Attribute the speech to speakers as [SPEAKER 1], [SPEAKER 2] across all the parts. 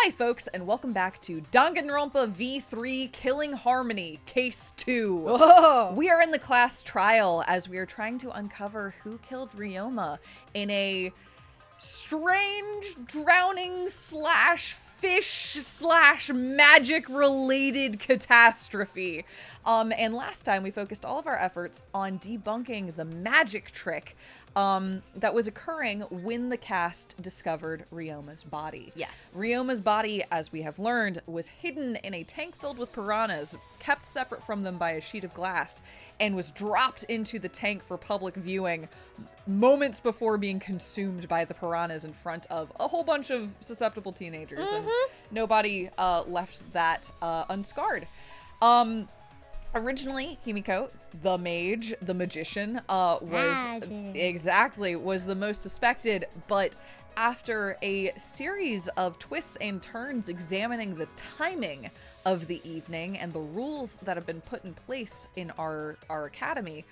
[SPEAKER 1] Hi folks, and welcome back to Danganronpa V3 Killing Harmony, Case 2.
[SPEAKER 2] Whoa.
[SPEAKER 1] We are in the class trial as we are trying to uncover who killed Ryoma in a strange drowning slash fish slash magic related catastrophe. And last time we focused all of our efforts on debunking the magic trick that was occurring when the cast discovered Ryoma's body.
[SPEAKER 2] Yes.
[SPEAKER 1] Ryoma's body, as we have learned, was hidden in a tank filled with piranhas, kept separate from them by a sheet of glass, and was dropped into the tank for public viewing moments before being consumed by the piranhas in front of a whole bunch of susceptible teenagers. And nobody left that unscarred. Originally, Himiko, the mage, the magician, was the most suspected, but after a series of twists and turns examining the timing of the evening and the rules that have been put in place in our academy,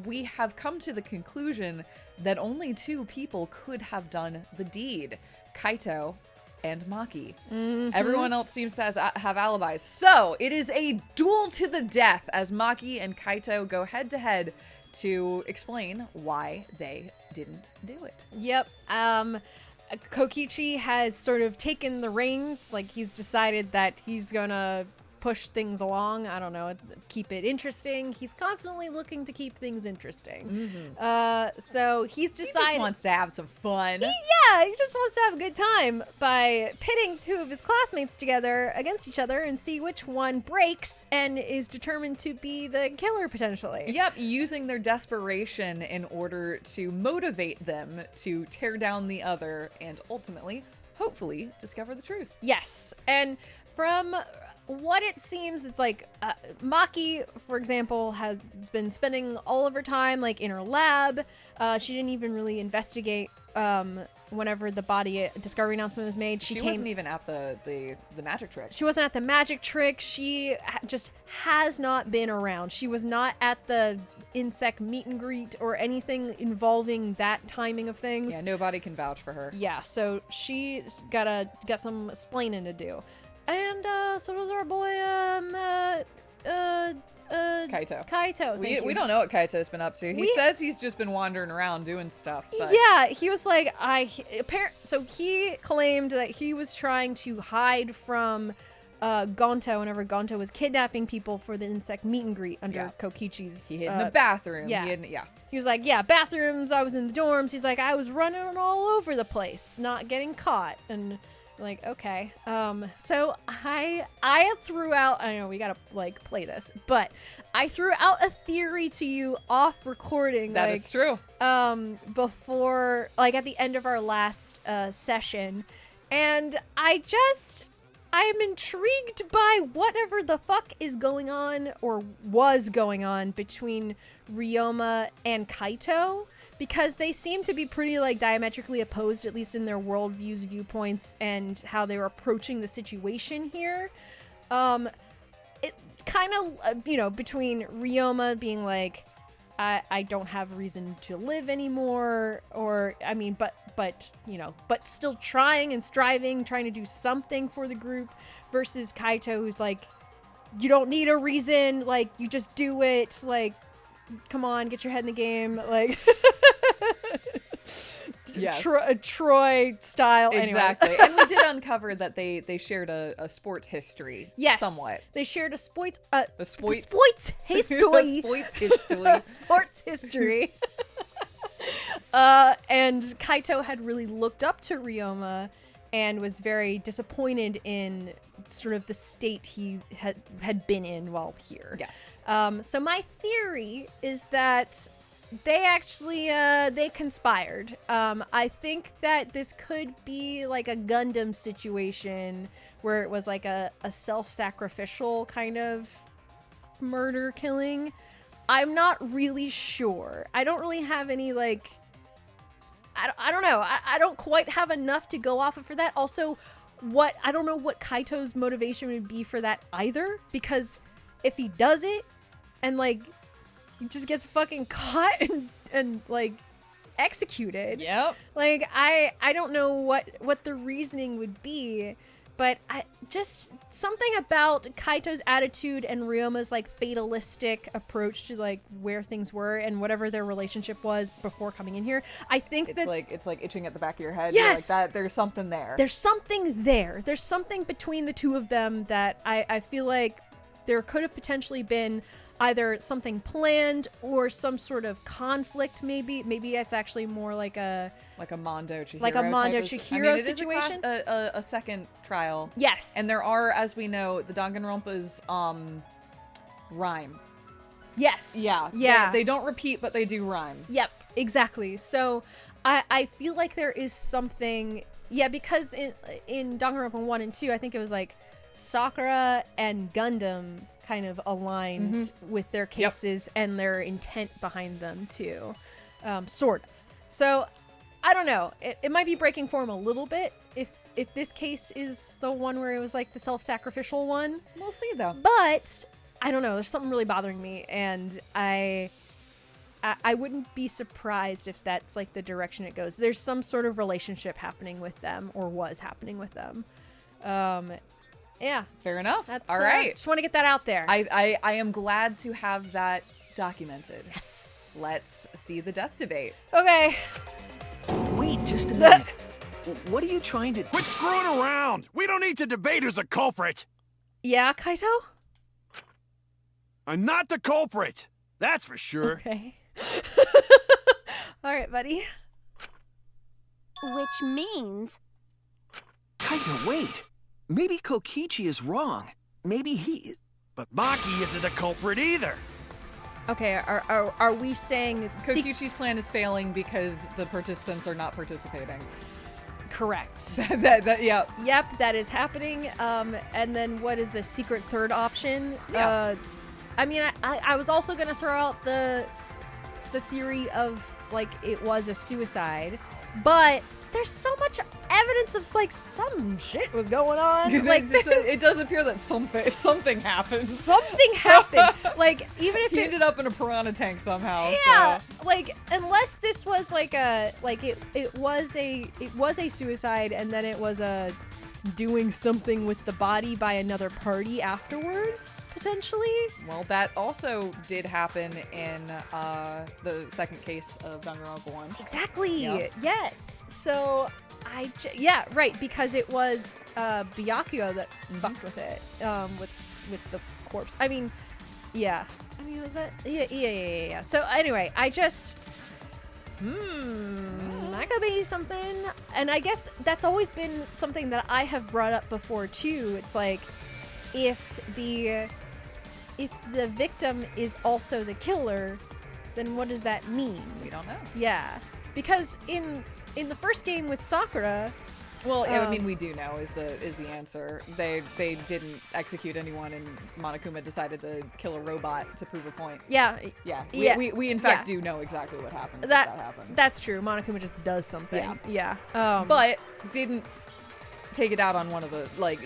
[SPEAKER 1] we have come to the conclusion that only two people could have done the deed: Kaito and Maki. Everyone else seems to have alibis. So it is a duel to the death as Maki and Kaito go head to head to explain why they didn't do it.
[SPEAKER 2] Yep. Kokichi has sort of taken the reins. Like, he's decided that he's gonna push things along. I don't know, keep it interesting. He's constantly looking to keep things interesting. So he's decided
[SPEAKER 1] He just wants to have some fun.
[SPEAKER 2] He just wants to have a good time by pitting two of his classmates together against each other and see which one breaks and is determined to be the killer potentially.
[SPEAKER 1] Yep, using their desperation in order to motivate them to tear down the other and ultimately, hopefully, discover the truth.
[SPEAKER 2] Yes, and from what it seems, it's like Maki, for example, has been spending all of her time like in her lab. She didn't even really investigate whenever the body discovery announcement was made.
[SPEAKER 1] She wasn't even at the magic trick.
[SPEAKER 2] She wasn't at the magic trick. She just has not been around. She was not at the insect meet and greet or anything involving that timing of things.
[SPEAKER 1] Yeah, nobody can vouch for her.
[SPEAKER 2] Yeah, so she's got some explaining to do. And so does our boy
[SPEAKER 1] Kaito.
[SPEAKER 2] Kaito.
[SPEAKER 1] We don't know what Kaito's been up to. He says he's just been wandering around doing stuff. But
[SPEAKER 2] yeah, he was like, so he claimed that he was trying to hide from Gonto whenever Gonto was kidnapping people for the insect meet and greet under Kokichi's.
[SPEAKER 1] He hid in the bathroom.
[SPEAKER 2] Yeah.
[SPEAKER 1] He
[SPEAKER 2] was like, bathrooms, I was in the dorms. He's like, I was running all over the place, not getting caught. And like, okay. So I threw out, I know we gotta like play this, but I threw out a theory to you off recording.
[SPEAKER 1] That is true.
[SPEAKER 2] Before, like at the end of our last session, and I'm intrigued by whatever the fuck is going on or was going on between Ryoma and Kaito, because they seem to be pretty like diametrically opposed, at least in their worldviews, viewpoints, and how they were approaching the situation here. It kind of, between Ryoma being like, I don't have reason to live anymore, or, I mean, but still trying and striving, trying to do something for the group, versus Kaito, who's like, you don't need a reason, like, you just do it, like, come on, get your head in the game, like,
[SPEAKER 1] yes.
[SPEAKER 2] Troy style.
[SPEAKER 1] Exactly.
[SPEAKER 2] Anyway.
[SPEAKER 1] And we did uncover that they shared a sports history.
[SPEAKER 2] Yes.
[SPEAKER 1] Somewhat.
[SPEAKER 2] They shared a sports
[SPEAKER 1] history.
[SPEAKER 2] Sports history. And Kaito had really looked up to Ryoma and was very disappointed in sort of the state he had been in while here.
[SPEAKER 1] Yes.
[SPEAKER 2] So my theory is that they actually they conspired. I think that this could be like a Gundam situation where it was like a self-sacrificial kind of murder killing. I'm not really sure. I don't really have any like, I don't know. I don't quite have enough to go off of for that. Also, I don't know what Kaito's motivation would be for that either, because if he does it and like he just gets fucking caught and like executed.
[SPEAKER 1] Yep.
[SPEAKER 2] Like, I don't know what the reasoning would be, but just something about Kaito's attitude and Ryoma's, like, fatalistic approach to, like, where things were and whatever their relationship was before coming in here. I think
[SPEAKER 1] it's like itching at the back of your head.
[SPEAKER 2] Yes!
[SPEAKER 1] You're like that. There's something there.
[SPEAKER 2] There's something there. There's something between the two of them that I feel like there could have potentially been either something planned or some sort of conflict. Maybe it's actually more like a
[SPEAKER 1] Mondo Chihiro,
[SPEAKER 2] like a Mondo Chihiro situation.
[SPEAKER 1] It is a second trial.
[SPEAKER 2] Yes,
[SPEAKER 1] and there are, as we know, the Danganronpa's rhyme.
[SPEAKER 2] Yes.
[SPEAKER 1] Yeah. They don't repeat, but they do rhyme.
[SPEAKER 2] Yep. Exactly. So I feel like there is something. Yeah, because in Danganronpa 1 and 2, I think it was like Sakura and Gundam kind of aligned with their cases and their intent behind them too, sort of. So I don't know. It might be breaking form a little bit if this case is the one where it was like the self-sacrificial one.
[SPEAKER 1] We'll see though.
[SPEAKER 2] But I don't know. There's something really bothering me, and I wouldn't be surprised if that's like the direction it goes. There's some sort of relationship happening with them, or was happening with them. Yeah.
[SPEAKER 1] Fair enough.
[SPEAKER 2] That's
[SPEAKER 1] all right.
[SPEAKER 2] Just want to get that out there.
[SPEAKER 1] I am glad to have that documented.
[SPEAKER 2] Yes.
[SPEAKER 1] Let's see the death debate.
[SPEAKER 2] Okay.
[SPEAKER 3] Wait just a minute. What are you trying to...
[SPEAKER 4] Quit screwing around! We don't need to debate who's a culprit!
[SPEAKER 2] Yeah, Kaito?
[SPEAKER 4] I'm not the culprit! That's for sure.
[SPEAKER 2] Okay. All right, buddy.
[SPEAKER 5] Which means...
[SPEAKER 3] Kaito, wait. Maybe Kokichi is wrong. Maybe he...
[SPEAKER 4] But Maki isn't a culprit either!
[SPEAKER 2] Okay, are we saying...
[SPEAKER 1] Kokichi's plan is failing because the participants are not participating.
[SPEAKER 2] Correct.
[SPEAKER 1] Yeah.
[SPEAKER 2] Yep, that is happening. And then what is the secret third option?
[SPEAKER 1] Yeah.
[SPEAKER 2] I mean, I was also going to throw out the theory of, like, it was a suicide, but there's so much evidence of, like, some shit was going on. Like,
[SPEAKER 1] it does appear that something happened.
[SPEAKER 2] Something happened. Like, even if
[SPEAKER 1] he
[SPEAKER 2] it
[SPEAKER 1] ended up in a piranha tank somehow.
[SPEAKER 2] Yeah.
[SPEAKER 1] So.
[SPEAKER 2] Like, unless this was like it was a suicide, and then it was a doing something with the body by another party afterwards, potentially.
[SPEAKER 1] Well, that also did happen in the second case of Danganronpa 1.
[SPEAKER 2] Exactly.
[SPEAKER 1] Yep.
[SPEAKER 2] Yes. So right, because it was Byakuya that fucked with it, with the corpse. I mean, yeah. I mean, was that? Yeah. So anyway, I just that could be something. And I guess that's always been something that I have brought up before too. It's like, if the victim is also the killer, then what does that mean?
[SPEAKER 1] We don't know.
[SPEAKER 2] Yeah, because in the first game with Sakura,
[SPEAKER 1] well, I mean, we do know is the answer. They didn't execute anyone, and Monokuma decided to kill a robot to prove a point.
[SPEAKER 2] Yeah.
[SPEAKER 1] We in fact do know exactly what happens if that happens.
[SPEAKER 2] That's true. Monokuma just does something. Yeah.
[SPEAKER 1] But didn't take it out on one of the, like,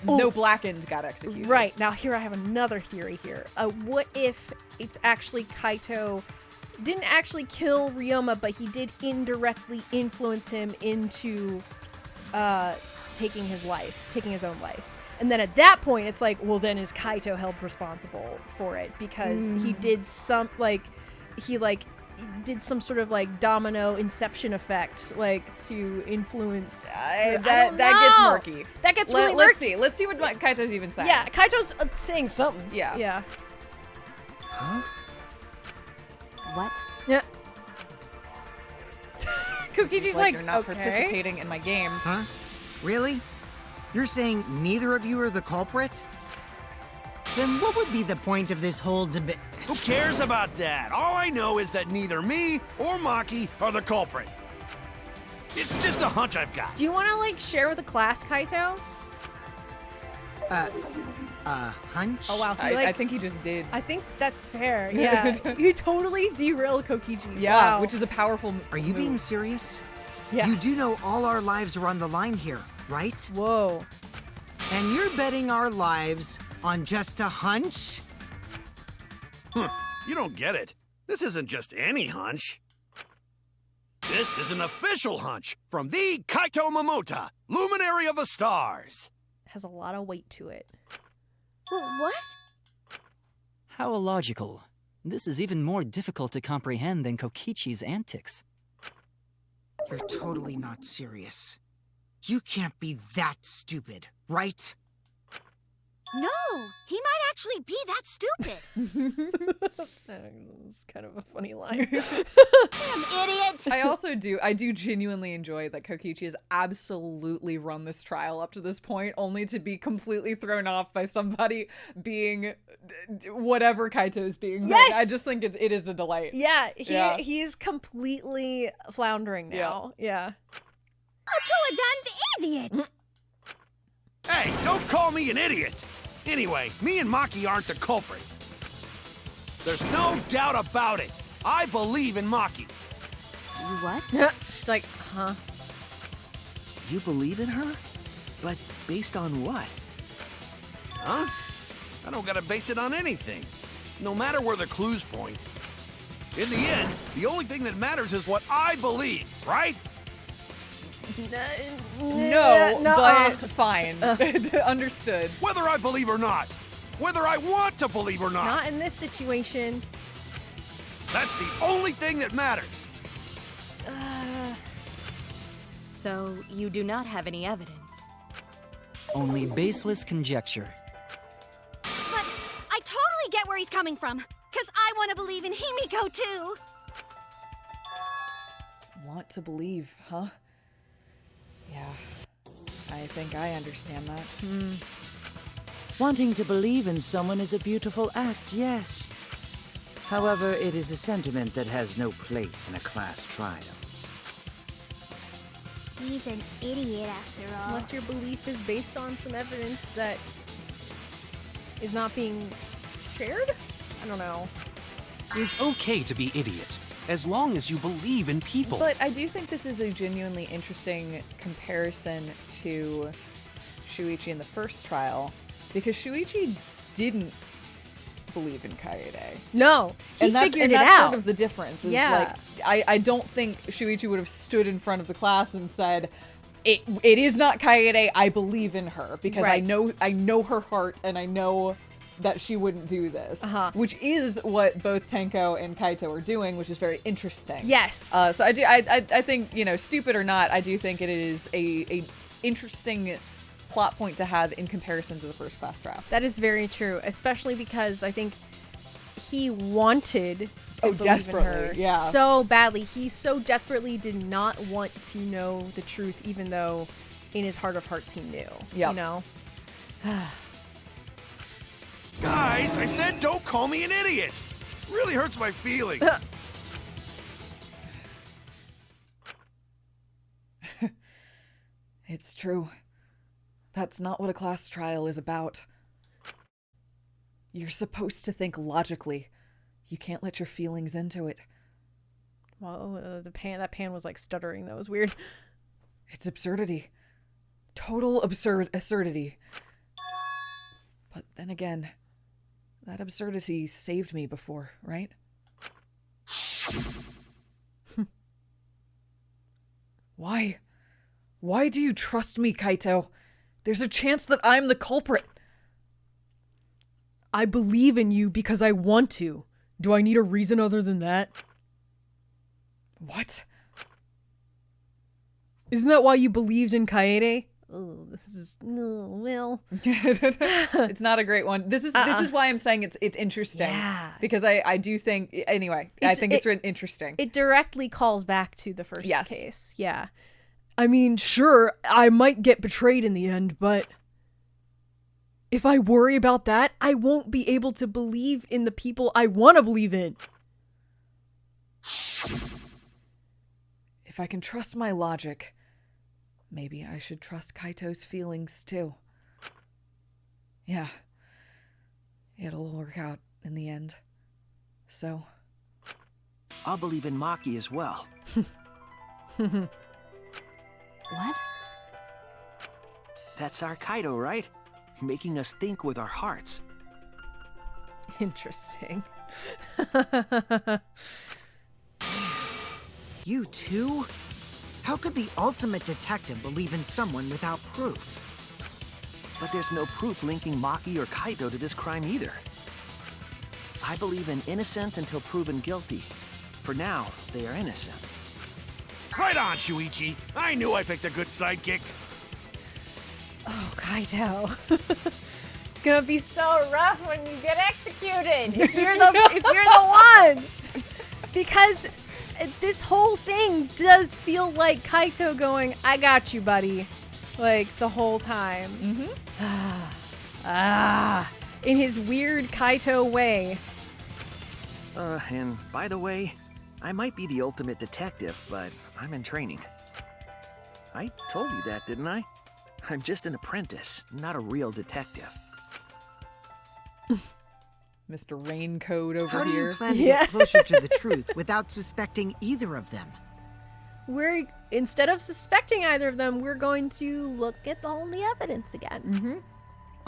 [SPEAKER 1] no Blackened got executed.
[SPEAKER 2] Right. Now here I have another theory here. What if it's actually Kaito didn't actually kill Ryoma, but he did indirectly influence him into taking his own life. And then at that point, it's like, well, then is Kaito held responsible for it? Because he did some sort of like domino inception effect, like to influence.
[SPEAKER 1] That gets murky.
[SPEAKER 2] That gets really murky.
[SPEAKER 1] Let's see what Kaito's even saying.
[SPEAKER 2] Yeah, Kaito's saying something.
[SPEAKER 1] Yeah.
[SPEAKER 3] Huh?
[SPEAKER 5] What?
[SPEAKER 2] Yeah. Kokichi's like,
[SPEAKER 1] you're not
[SPEAKER 2] okay.
[SPEAKER 1] participating in my game.
[SPEAKER 6] Huh? Really? You're saying neither of you are the culprit? Then what would be the point of this whole debate?
[SPEAKER 4] Who cares about that? All I know is that neither me or Maki are the culprit. It's just a hunch I've got.
[SPEAKER 2] Do you want to, like, share with the class, Kaito?
[SPEAKER 6] Hunch?
[SPEAKER 2] Oh, wow.
[SPEAKER 1] I think he just did.
[SPEAKER 2] I think that's fair. Yeah. You totally derailed Kokichi.
[SPEAKER 1] Yeah,
[SPEAKER 2] Wow.
[SPEAKER 1] which is a powerful
[SPEAKER 6] Are you being serious?
[SPEAKER 2] Yeah.
[SPEAKER 6] You do know all our lives are on the line here, right?
[SPEAKER 2] Whoa.
[SPEAKER 6] And you're betting our lives on just a hunch?
[SPEAKER 4] Huh. You don't get it. This isn't just any hunch. This is an official hunch from the Kaito Momota, Luminary of the Stars.
[SPEAKER 2] Has a lot of weight to it.
[SPEAKER 5] What?
[SPEAKER 7] How illogical. This is even more difficult to comprehend than Kokichi's antics.
[SPEAKER 6] You're totally not serious. You can't be that stupid, right?
[SPEAKER 5] No, he might actually be that stupid.
[SPEAKER 2] It's kind of a funny line.
[SPEAKER 5] Damn idiot!
[SPEAKER 1] I do genuinely enjoy that Kokichi has absolutely run this trial up to this point, only to be completely thrown off by somebody being whatever Kaito is being.
[SPEAKER 2] Yes!
[SPEAKER 1] I just think it is a delight.
[SPEAKER 2] Yeah,
[SPEAKER 1] Yeah.
[SPEAKER 2] he's completely floundering now. Yeah.
[SPEAKER 5] Toadon's idiot!
[SPEAKER 4] Hey, don't call me an idiot! Anyway, me and Maki aren't the culprit. There's no doubt about it. I believe in Maki.
[SPEAKER 5] You what?
[SPEAKER 2] She's like, huh?
[SPEAKER 3] You believe in her? But based on what?
[SPEAKER 4] Huh? I don't gotta base it on anything. No matter where the clues point. In the end, the only thing that matters is what I believe, right?
[SPEAKER 1] No, but fine. Understood.
[SPEAKER 4] Whether I believe or not. Whether I want to believe or not.
[SPEAKER 2] Not in this situation.
[SPEAKER 4] That's the only thing that matters.
[SPEAKER 5] So, you do not have any evidence.
[SPEAKER 7] Only baseless conjecture.
[SPEAKER 5] But I totally get where he's coming from. Because I want to believe in Himiko, too.
[SPEAKER 1] Want to believe, huh? Yeah. I think I understand that.
[SPEAKER 8] Wanting to believe in someone is a beautiful act, yes. However, it is a sentiment that has no place in a class trial.
[SPEAKER 9] He's an idiot after all.
[SPEAKER 2] Unless your belief is based on some evidence that is not being shared? I don't know.
[SPEAKER 10] It's okay to be idiot, as long as you believe in people.
[SPEAKER 1] But I do think this is a genuinely interesting comparison to Shuichi in the first trial, because Shuichi didn't believe in Kaede.
[SPEAKER 2] No, he figured it
[SPEAKER 1] that's
[SPEAKER 2] out.
[SPEAKER 1] sort of the difference. Is
[SPEAKER 2] Yeah.
[SPEAKER 1] like, I don't think Shuichi would have stood in front of the class and said, it is not Kaede, I believe in her, because
[SPEAKER 2] Right.
[SPEAKER 1] I know her heart, and I know that she wouldn't do this. Which is what both Tenko and Kaito are doing, which is very interesting.
[SPEAKER 2] Yes.
[SPEAKER 1] So I think, you know, stupid or not, I do think it is a interesting plot point to have in comparison to the first class trial.
[SPEAKER 2] That is very true, especially because I think he wanted to believe
[SPEAKER 1] desperately,
[SPEAKER 2] in her
[SPEAKER 1] yeah.
[SPEAKER 2] so badly. He so desperately did not want to know the truth, even though in his heart of hearts he knew.
[SPEAKER 1] Yep.
[SPEAKER 2] You know?
[SPEAKER 4] Guys, I said don't call me an idiot. Really hurts my feelings.
[SPEAKER 1] It's true. That's not what a class trial is about. You're supposed to think logically. You can't let your feelings into it.
[SPEAKER 2] Well, that pan was like stuttering. That was weird.
[SPEAKER 1] It's absurdity. Total absurdity. But then again, that absurdity saved me before, right? Why? Why do you trust me, Kaito? There's a chance that I'm the culprit.
[SPEAKER 2] I believe in you because I want to. Do I need a reason other than that?
[SPEAKER 1] What?
[SPEAKER 2] Isn't that why you believed in Kaede? Oh, this is well.
[SPEAKER 1] It's not a great one. This is why I'm saying it's interesting.
[SPEAKER 2] Yeah.
[SPEAKER 1] Because I do think anyway. I think it's interesting.
[SPEAKER 2] It directly calls back to the first
[SPEAKER 1] Yes.
[SPEAKER 2] case. Yeah. I mean, sure, I might get betrayed in the end, but if I worry about that, I won't be able to believe in the people I want to believe in.
[SPEAKER 1] If I can trust my logic, maybe I should trust Kaito's feelings too. Yeah. It'll work out in the end. So.
[SPEAKER 3] I'll believe in Maki as well.
[SPEAKER 5] What?
[SPEAKER 3] That's our Kaito, right? Making us think with our hearts.
[SPEAKER 2] Interesting.
[SPEAKER 6] You too? How could the ultimate detective believe in someone without proof?
[SPEAKER 3] But there's no proof linking Maki or Kaito to this crime either. I believe in innocent until proven guilty. For now, they are innocent.
[SPEAKER 4] Right on, Shuichi. I knew I picked a good sidekick.
[SPEAKER 2] Oh, Kaito. It's gonna be so rough when you get executed. If you're the one. Because this whole thing does feel like Kaito going, I got you, buddy. Like, the whole time. In his weird Kaito way.
[SPEAKER 3] And by the way, I might be the ultimate detective, but I'm in training. I told you that, didn't I? I'm just an apprentice, not a real detective.
[SPEAKER 1] Mr. Raincoat over
[SPEAKER 6] How do
[SPEAKER 1] here.
[SPEAKER 6] you plan to get closer to the truth without suspecting either of them?
[SPEAKER 2] Instead of suspecting either of them, we're going to look at all the evidence again.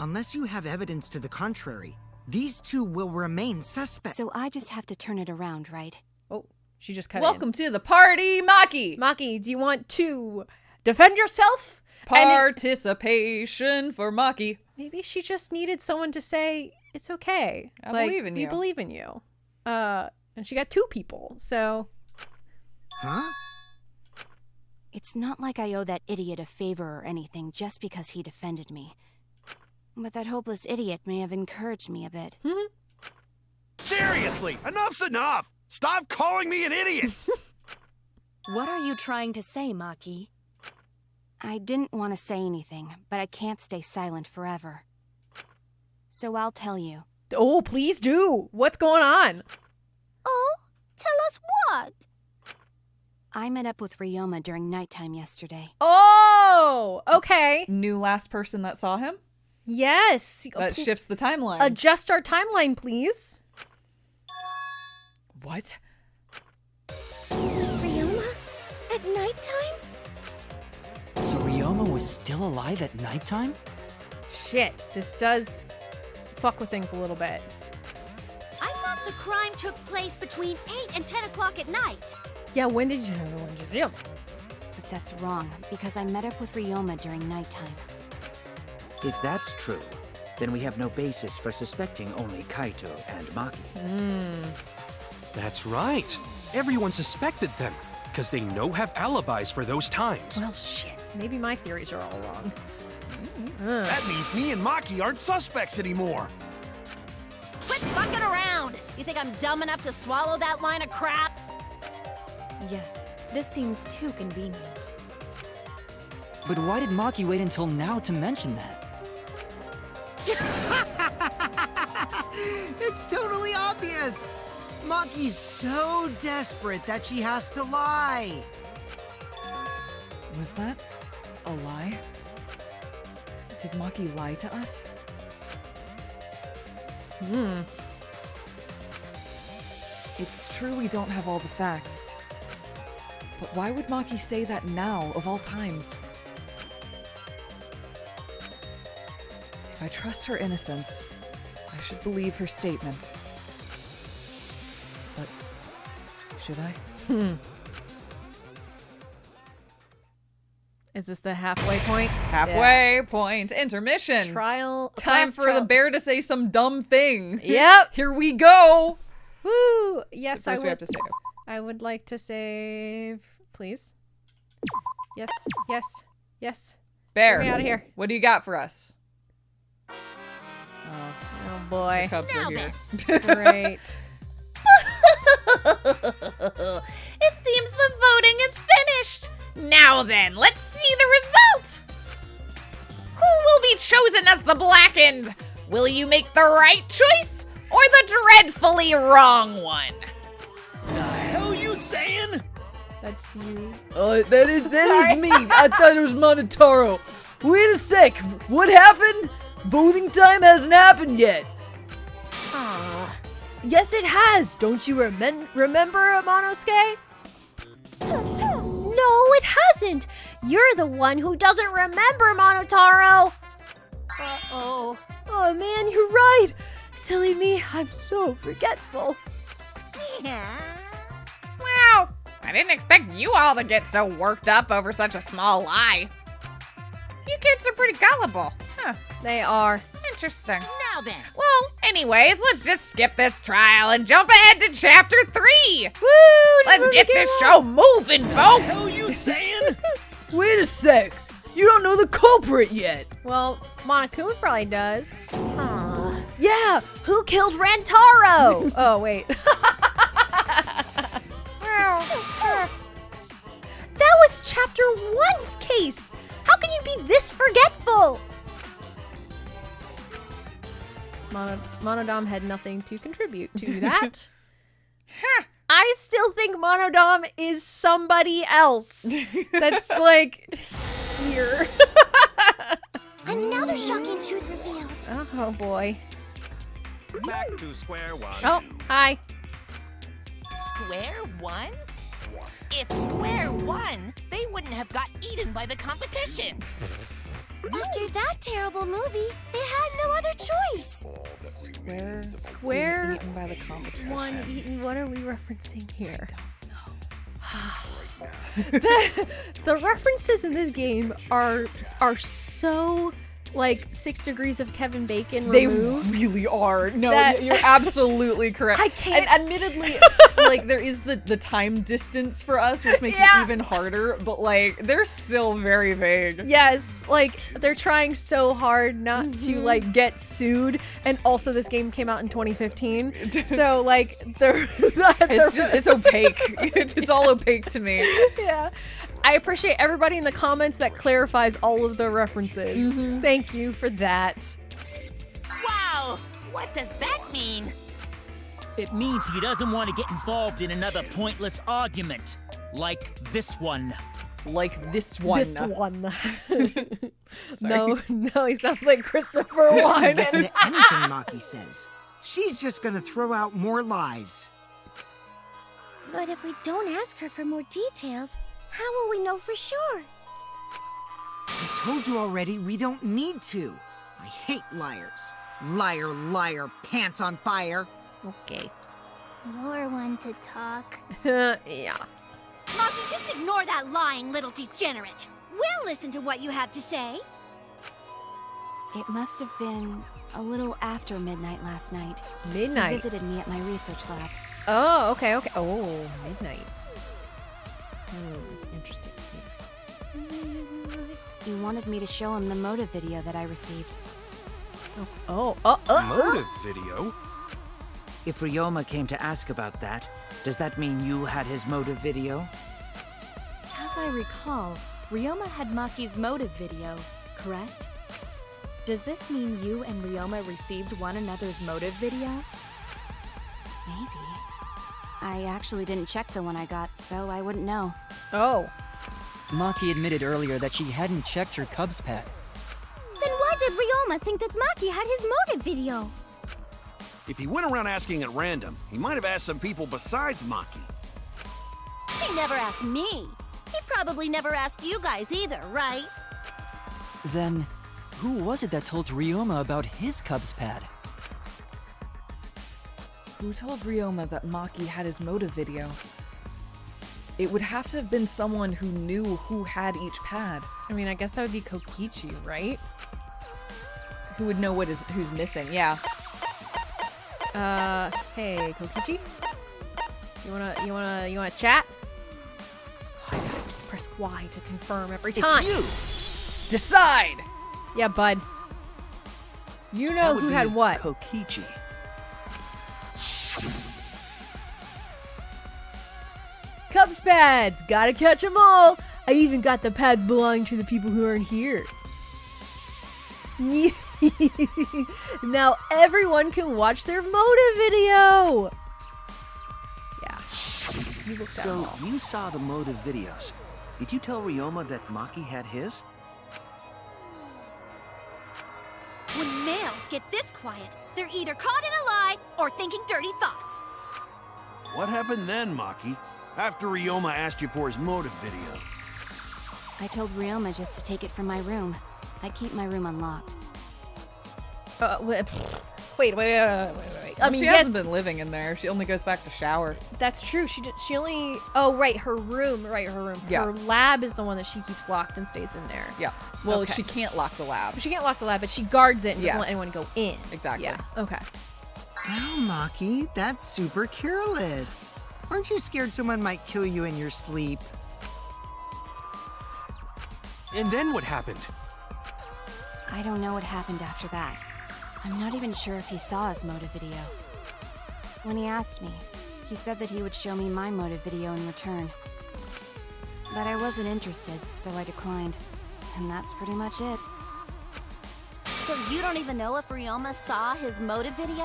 [SPEAKER 6] Unless you have evidence to the contrary, these two will remain suspects.
[SPEAKER 5] So I just have to turn it around, right?
[SPEAKER 2] Oh, she just cut
[SPEAKER 1] Welcome to the party, Maki!
[SPEAKER 2] Maki, do you want to defend yourself?
[SPEAKER 1] Participation for Maki.
[SPEAKER 2] Maybe she just needed someone to say, it's okay.
[SPEAKER 1] I believe in you.
[SPEAKER 2] We believe in you. And she got 2 people, so...
[SPEAKER 6] Huh?
[SPEAKER 5] It's not like I owe that idiot a favor or anything just because he defended me. But that hopeless idiot may have encouraged me a bit.
[SPEAKER 4] Seriously, enough's enough! Stop calling me an idiot!
[SPEAKER 5] What are you trying to say, Maki? I didn't want to say anything, but I can't stay silent forever. So I'll tell you.
[SPEAKER 2] Oh, please do. What's going on?
[SPEAKER 9] Oh, tell us what?
[SPEAKER 5] I met up with Ryoma during nighttime yesterday.
[SPEAKER 2] Oh, okay.
[SPEAKER 1] New last person that saw him?
[SPEAKER 2] Yes.
[SPEAKER 1] That shifts the timeline.
[SPEAKER 2] Adjust our timeline, please.
[SPEAKER 1] What?
[SPEAKER 9] Ryoma? At nighttime?
[SPEAKER 7] So Ryoma was still alive at nighttime?
[SPEAKER 2] Shit, this does fuck with things a little bit.
[SPEAKER 5] I thought the crime took place between 8 and 10 o'clock at night.
[SPEAKER 2] Yeah, when did you see him?
[SPEAKER 5] But that's wrong, because I met up with Ryoma during nighttime.
[SPEAKER 8] If that's true, then we have no basis for suspecting only Kaito and Maki.
[SPEAKER 10] That's right. Everyone suspected them, because they have alibis for those times.
[SPEAKER 2] Well, shit. Maybe my theories are all wrong.
[SPEAKER 4] That means me and Maki aren't suspects anymore.
[SPEAKER 5] Quit fucking around! You think I'm dumb enough to swallow that line of crap? Yes, this seems too convenient.
[SPEAKER 7] But why did Maki wait until now to mention that?
[SPEAKER 6] It's totally obvious! Maki's so desperate that she has to lie.
[SPEAKER 1] Was that a lie? Did Maki lie to us? It's true we don't have all the facts. But why would Maki say that now, of all times? If I trust her innocence, I should believe her statement. But should I?
[SPEAKER 2] Is this the halfway point?
[SPEAKER 1] Halfway point. Intermission. Time for the bear to say some dumb thing.
[SPEAKER 2] Yep.
[SPEAKER 1] Here we go.
[SPEAKER 2] Woo! Yes,
[SPEAKER 1] First we have to save.
[SPEAKER 2] I would like to save, please. Yes, yes, yes.
[SPEAKER 1] Bear.
[SPEAKER 2] Get me out of here.
[SPEAKER 1] What do you got for us?
[SPEAKER 2] Oh boy.
[SPEAKER 1] The cubs are here.
[SPEAKER 2] Great.
[SPEAKER 11] It seems the voting is finished. Now then, let's see the result. Who will be chosen as the Blackened? Will you make the right choice or the dreadfully wrong one?
[SPEAKER 4] The hell you saying?
[SPEAKER 2] That's you.
[SPEAKER 1] That is me. I thought it was Monotaro. Wait a sec. What happened? Voting time hasn't happened yet.
[SPEAKER 2] Yes, it has. Don't you remember, Monosuke?
[SPEAKER 9] No, it hasn't. You're the one who doesn't remember, Monotaro.
[SPEAKER 2] Uh-oh. Oh, man, you're right. Silly me, I'm so forgetful.
[SPEAKER 11] Well, I didn't expect you all to get so worked up over such a small lie. You kids are pretty gullible. Huh.
[SPEAKER 2] They are.
[SPEAKER 11] Interesting.
[SPEAKER 12] Now then.
[SPEAKER 11] Well, anyways, let's just skip this trial and jump ahead to chapter 3.
[SPEAKER 2] Woo!
[SPEAKER 11] Let's get this show moving, folks.
[SPEAKER 3] What are you saying?
[SPEAKER 1] Wait a sec. You don't know the culprit yet.
[SPEAKER 2] Well, Monokuma probably does.
[SPEAKER 9] Yeah, who killed Rantaro?
[SPEAKER 2] Oh, wait.
[SPEAKER 9] That was chapter 1's case. How can you be this forgetful?
[SPEAKER 2] Monodam had nothing to contribute to that. I still think Monodam is somebody else. That's like here.
[SPEAKER 9] Another shocking truth revealed.
[SPEAKER 2] Oh boy.
[SPEAKER 3] Back to square one.
[SPEAKER 2] Oh, hi.
[SPEAKER 12] Square one? If Square won, they wouldn't have got eaten by the competition.
[SPEAKER 9] After that terrible movie, they had no other choice.
[SPEAKER 2] Square
[SPEAKER 1] eaten by the competition.
[SPEAKER 2] one eaten. What are we referencing here? The references in this game are so like 6 degrees of Kevin Bacon removed.
[SPEAKER 1] They really are. No,
[SPEAKER 2] that-
[SPEAKER 1] you're absolutely correct.
[SPEAKER 2] I can't-
[SPEAKER 1] And admittedly, like, there is the time distance for us, which makes
[SPEAKER 2] Yeah.
[SPEAKER 1] it even harder, but, like, they're still very vague.
[SPEAKER 2] Yes, like they're trying so hard not to like get sued, and also this game came out in 2015, so like they're
[SPEAKER 1] It's opaque. It's all opaque to me.
[SPEAKER 2] yeah. I appreciate everybody in the comments that clarifies all of the references. Thank you for that.
[SPEAKER 12] Wow! What does that mean?
[SPEAKER 13] It means he doesn't want to get involved in another pointless argument. Like this one.
[SPEAKER 1] Like this one.
[SPEAKER 2] This one. No, he sounds like Christopher Walken.
[SPEAKER 6] Listen to anything Maki says. She's just gonna throw out more lies.
[SPEAKER 9] But if we don't ask her for more details, how will we know for sure?
[SPEAKER 6] I told you already, we don't need to. I hate liars. Liar, liar, pants on fire.
[SPEAKER 2] Okay.
[SPEAKER 9] You're one to talk.
[SPEAKER 2] Yeah.
[SPEAKER 9] Maki, just ignore that lying little degenerate. We'll listen to what you have to say.
[SPEAKER 5] It must have been a little after midnight last night.
[SPEAKER 2] Midnight?
[SPEAKER 5] He visited me at my research lab.
[SPEAKER 2] Oh, okay. Oh, midnight. Interesting.
[SPEAKER 5] He wanted me to show him the motive video that I received.
[SPEAKER 10] Motive video?
[SPEAKER 8] If Ryoma came to ask about that, does that mean you had his motive video?
[SPEAKER 5] As I recall, Ryoma had Maki's motive video, correct? Does this mean you and Ryoma received one another's motive video? Maybe. I actually didn't check the one I got, so I wouldn't know.
[SPEAKER 2] Oh.
[SPEAKER 7] Maki admitted earlier that she hadn't checked her Cubs pad.
[SPEAKER 9] Then why did Ryoma think that Maki had his motive video?
[SPEAKER 4] If he went around asking at random, he might have asked some people besides Maki.
[SPEAKER 9] He never asked me. He probably never asked you guys either, right?
[SPEAKER 7] Then, who was it that told Ryoma about his Cubs pad?
[SPEAKER 1] Who told Ryoma that Maki had his motive video? It would have to have been someone who knew who had each pad.
[SPEAKER 2] I mean, I guess that would be Kokichi, right?
[SPEAKER 1] Who would know who's missing, yeah.
[SPEAKER 2] Hey, Kokichi? You wanna chat? Oh, I gotta press Y to confirm every time.
[SPEAKER 1] It's you! Decide!
[SPEAKER 2] Yeah, bud. You know who had what?
[SPEAKER 3] Kokichi.
[SPEAKER 2] Cubs pads! Gotta catch them all! I even got the pads belonging to the people who aren't here. Now everyone can watch their motive video! Yeah. You looked at
[SPEAKER 3] So, you saw the motive videos. Did you tell Ryoma that Maki had his?
[SPEAKER 9] When males get this quiet, they're either caught in a lie or thinking dirty thoughts.
[SPEAKER 4] What happened then, Maki? After Ryoma asked you for his motive video.
[SPEAKER 5] I told Ryoma just to take it from my room. I keep my room unlocked.
[SPEAKER 2] Wait. I mean,
[SPEAKER 1] she
[SPEAKER 2] yes,
[SPEAKER 1] hasn't been living in there. She only goes back to shower.
[SPEAKER 2] that's true. She only. Oh, right, her room. Right, her room.
[SPEAKER 1] Yeah.
[SPEAKER 2] Her lab is the one that she keeps locked and stays in there.
[SPEAKER 1] Yeah. Well,
[SPEAKER 2] Okay.
[SPEAKER 1] she can't lock the lab.
[SPEAKER 2] She can't lock the lab, but she guards it and doesn't
[SPEAKER 1] Yes.
[SPEAKER 2] let anyone go in.
[SPEAKER 1] Exactly.
[SPEAKER 2] Yeah. Okay.
[SPEAKER 6] Wow, Maki, that's super careless. Aren't you scared someone might kill you in your sleep?
[SPEAKER 10] And then what happened?
[SPEAKER 5] I don't know what happened after that. I'm not even sure if he saw his motive video. When he asked me, he said that he would show me my motive video in return. But I wasn't interested, so I declined. And that's pretty much it.
[SPEAKER 9] So you don't even know if Ryoma saw his motive video?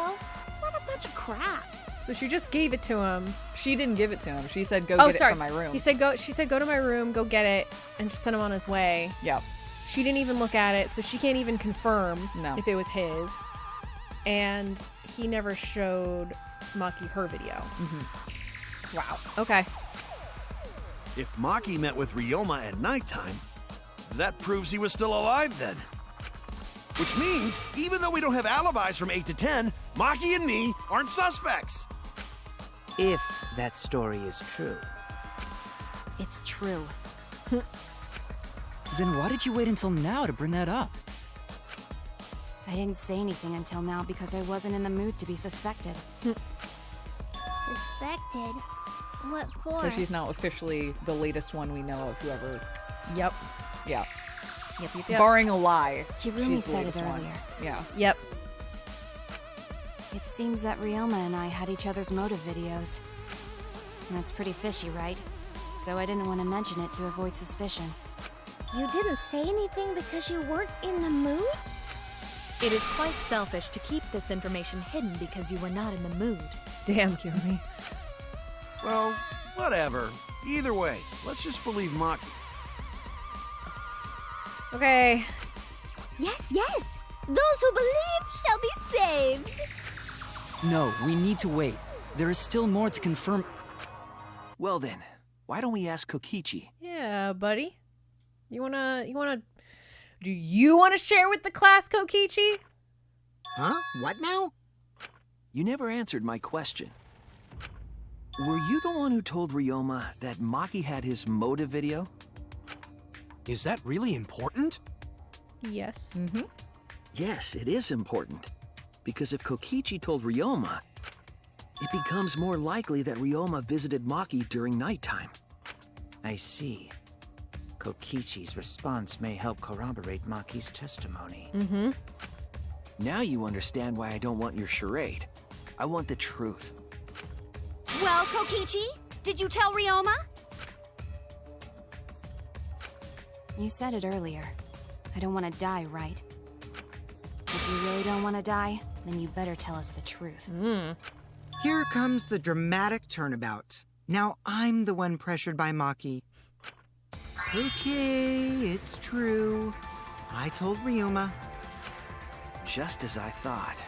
[SPEAKER 9] What a bunch of crap.
[SPEAKER 2] So she just gave it to him.
[SPEAKER 1] She didn't give it to him. She said, "Go
[SPEAKER 2] Oh,
[SPEAKER 1] get
[SPEAKER 2] sorry.
[SPEAKER 1] it from my room."
[SPEAKER 2] She said, "Go to my room, go get it, and just send him on his way."
[SPEAKER 1] Yep.
[SPEAKER 2] She didn't even look at it, so she can't even confirm if it was his. And he never showed Maki her video.
[SPEAKER 1] Mm-hmm.
[SPEAKER 2] Wow. Okay.
[SPEAKER 4] If Maki met with Ryoma at nighttime, that proves he was still alive then. Which means, even though we don't have alibis from 8 to 10, Maki and me aren't suspects.
[SPEAKER 8] If that story is true.
[SPEAKER 5] It's true.
[SPEAKER 7] Then why did you wait until now to bring that up?
[SPEAKER 5] I didn't say anything until now because I wasn't in the mood to be suspected.
[SPEAKER 9] Suspected? What for?
[SPEAKER 1] So she's now officially the latest one we know of, whoever.
[SPEAKER 2] Yep.
[SPEAKER 1] Yeah.
[SPEAKER 2] Yep.
[SPEAKER 1] Barring a lie.
[SPEAKER 5] Hirumi
[SPEAKER 1] she's the
[SPEAKER 5] said it
[SPEAKER 1] latest one.
[SPEAKER 5] earlier.
[SPEAKER 1] Yeah.
[SPEAKER 2] Yep.
[SPEAKER 5] It seems that Ryoma and I had each other's motive videos. And that's pretty fishy, right? So I didn't want to mention it to avoid suspicion.
[SPEAKER 9] You didn't say anything because you weren't in the mood?
[SPEAKER 14] It is quite selfish to keep this information hidden because you were not in the mood.
[SPEAKER 2] Damn, Kirumi.
[SPEAKER 4] Well, whatever. Either way, let's just believe Maki.
[SPEAKER 2] Okay.
[SPEAKER 9] Yes, yes! Those who believe shall be saved!
[SPEAKER 7] No, we need to wait. There is still more to confirm.
[SPEAKER 3] Well then, why don't we ask Kokichi?
[SPEAKER 2] Yeah, buddy. Do you wanna share with the class, Kokichi?
[SPEAKER 6] Huh? What now?
[SPEAKER 3] You never answered my question. Were you the one who told Ryoma that Maki had his motive video?
[SPEAKER 10] Is that really important?
[SPEAKER 2] Yes.
[SPEAKER 1] Mm-hmm.
[SPEAKER 3] Yes, it is important. Because if Kokichi told Ryoma, it becomes more likely that Ryoma visited Maki during nighttime.
[SPEAKER 8] I see. Kokichi's response may help corroborate Maki's testimony.
[SPEAKER 2] Mm-hmm.
[SPEAKER 3] Now you understand why I don't want your charade. I want the truth.
[SPEAKER 9] Well, Kokichi, did you tell Ryoma?
[SPEAKER 5] You said it earlier. I don't want to die, right? If you really don't want to die, then you better tell us the truth.
[SPEAKER 6] Here comes the dramatic turnabout. Now I'm the one pressured by Maki. Okay, it's true. I told Ryoma.
[SPEAKER 3] Just as I thought.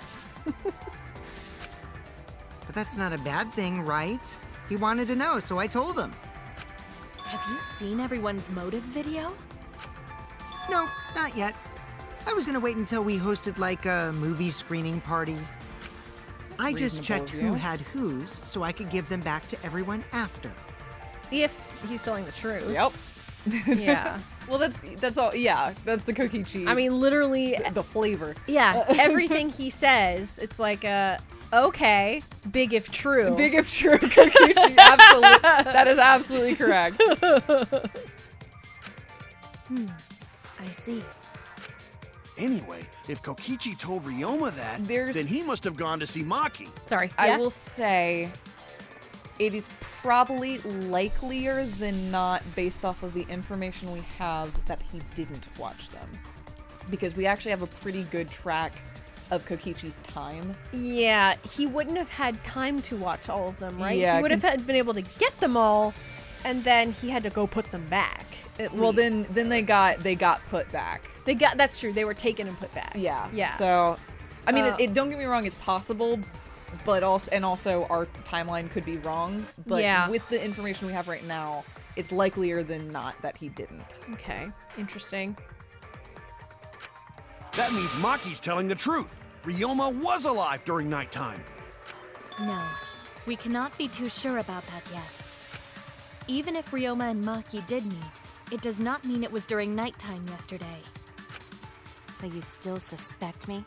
[SPEAKER 6] But that's not a bad thing, right? He wanted to know, so I told him.
[SPEAKER 14] Have you seen everyone's motive video?
[SPEAKER 6] No, not yet. I was gonna wait until we hosted like a movie screening party. I just
[SPEAKER 1] Reasonable
[SPEAKER 6] checked
[SPEAKER 1] of
[SPEAKER 6] who
[SPEAKER 1] you.
[SPEAKER 6] had whose so I could give them back to everyone after.
[SPEAKER 2] If he's telling the truth.
[SPEAKER 1] Yep.
[SPEAKER 2] Yeah.
[SPEAKER 1] Well, that's all. Yeah, that's the Kokichi.
[SPEAKER 2] I mean, literally.
[SPEAKER 1] the flavor.
[SPEAKER 2] Yeah. Everything he says, it's like okay, big if true.
[SPEAKER 1] Big if true, Kokichi. Absolutely. That is absolutely correct.
[SPEAKER 14] I see.
[SPEAKER 4] Anyway, if Kokichi told Ryoma that, then he must have gone to see Maki.
[SPEAKER 2] Sorry.
[SPEAKER 1] I will say it is probably likelier than not, based off of the information we have, that he didn't watch them. Because we actually have a pretty good track of Kokichi's time.
[SPEAKER 2] Yeah, he wouldn't have had time to watch all of them, right?
[SPEAKER 1] Yeah,
[SPEAKER 2] he would have been able to get them all, and then he had to go put them back.
[SPEAKER 1] Well, then they got put back.
[SPEAKER 2] That's true. They were taken and put back.
[SPEAKER 1] Yeah.
[SPEAKER 2] Yeah.
[SPEAKER 1] So, I mean, it don't get me wrong, it's possible, but also our timeline could be wrong. But
[SPEAKER 2] Yeah.
[SPEAKER 1] with the information we have right now, it's likelier than not that he didn't.
[SPEAKER 2] Okay. Interesting.
[SPEAKER 4] That means Maki's telling the truth. Ryoma was alive during nighttime.
[SPEAKER 14] No, we cannot be too sure about that yet. Even if Ryoma and Maki did meet, it does not mean it was during nighttime yesterday.
[SPEAKER 5] So you still suspect me?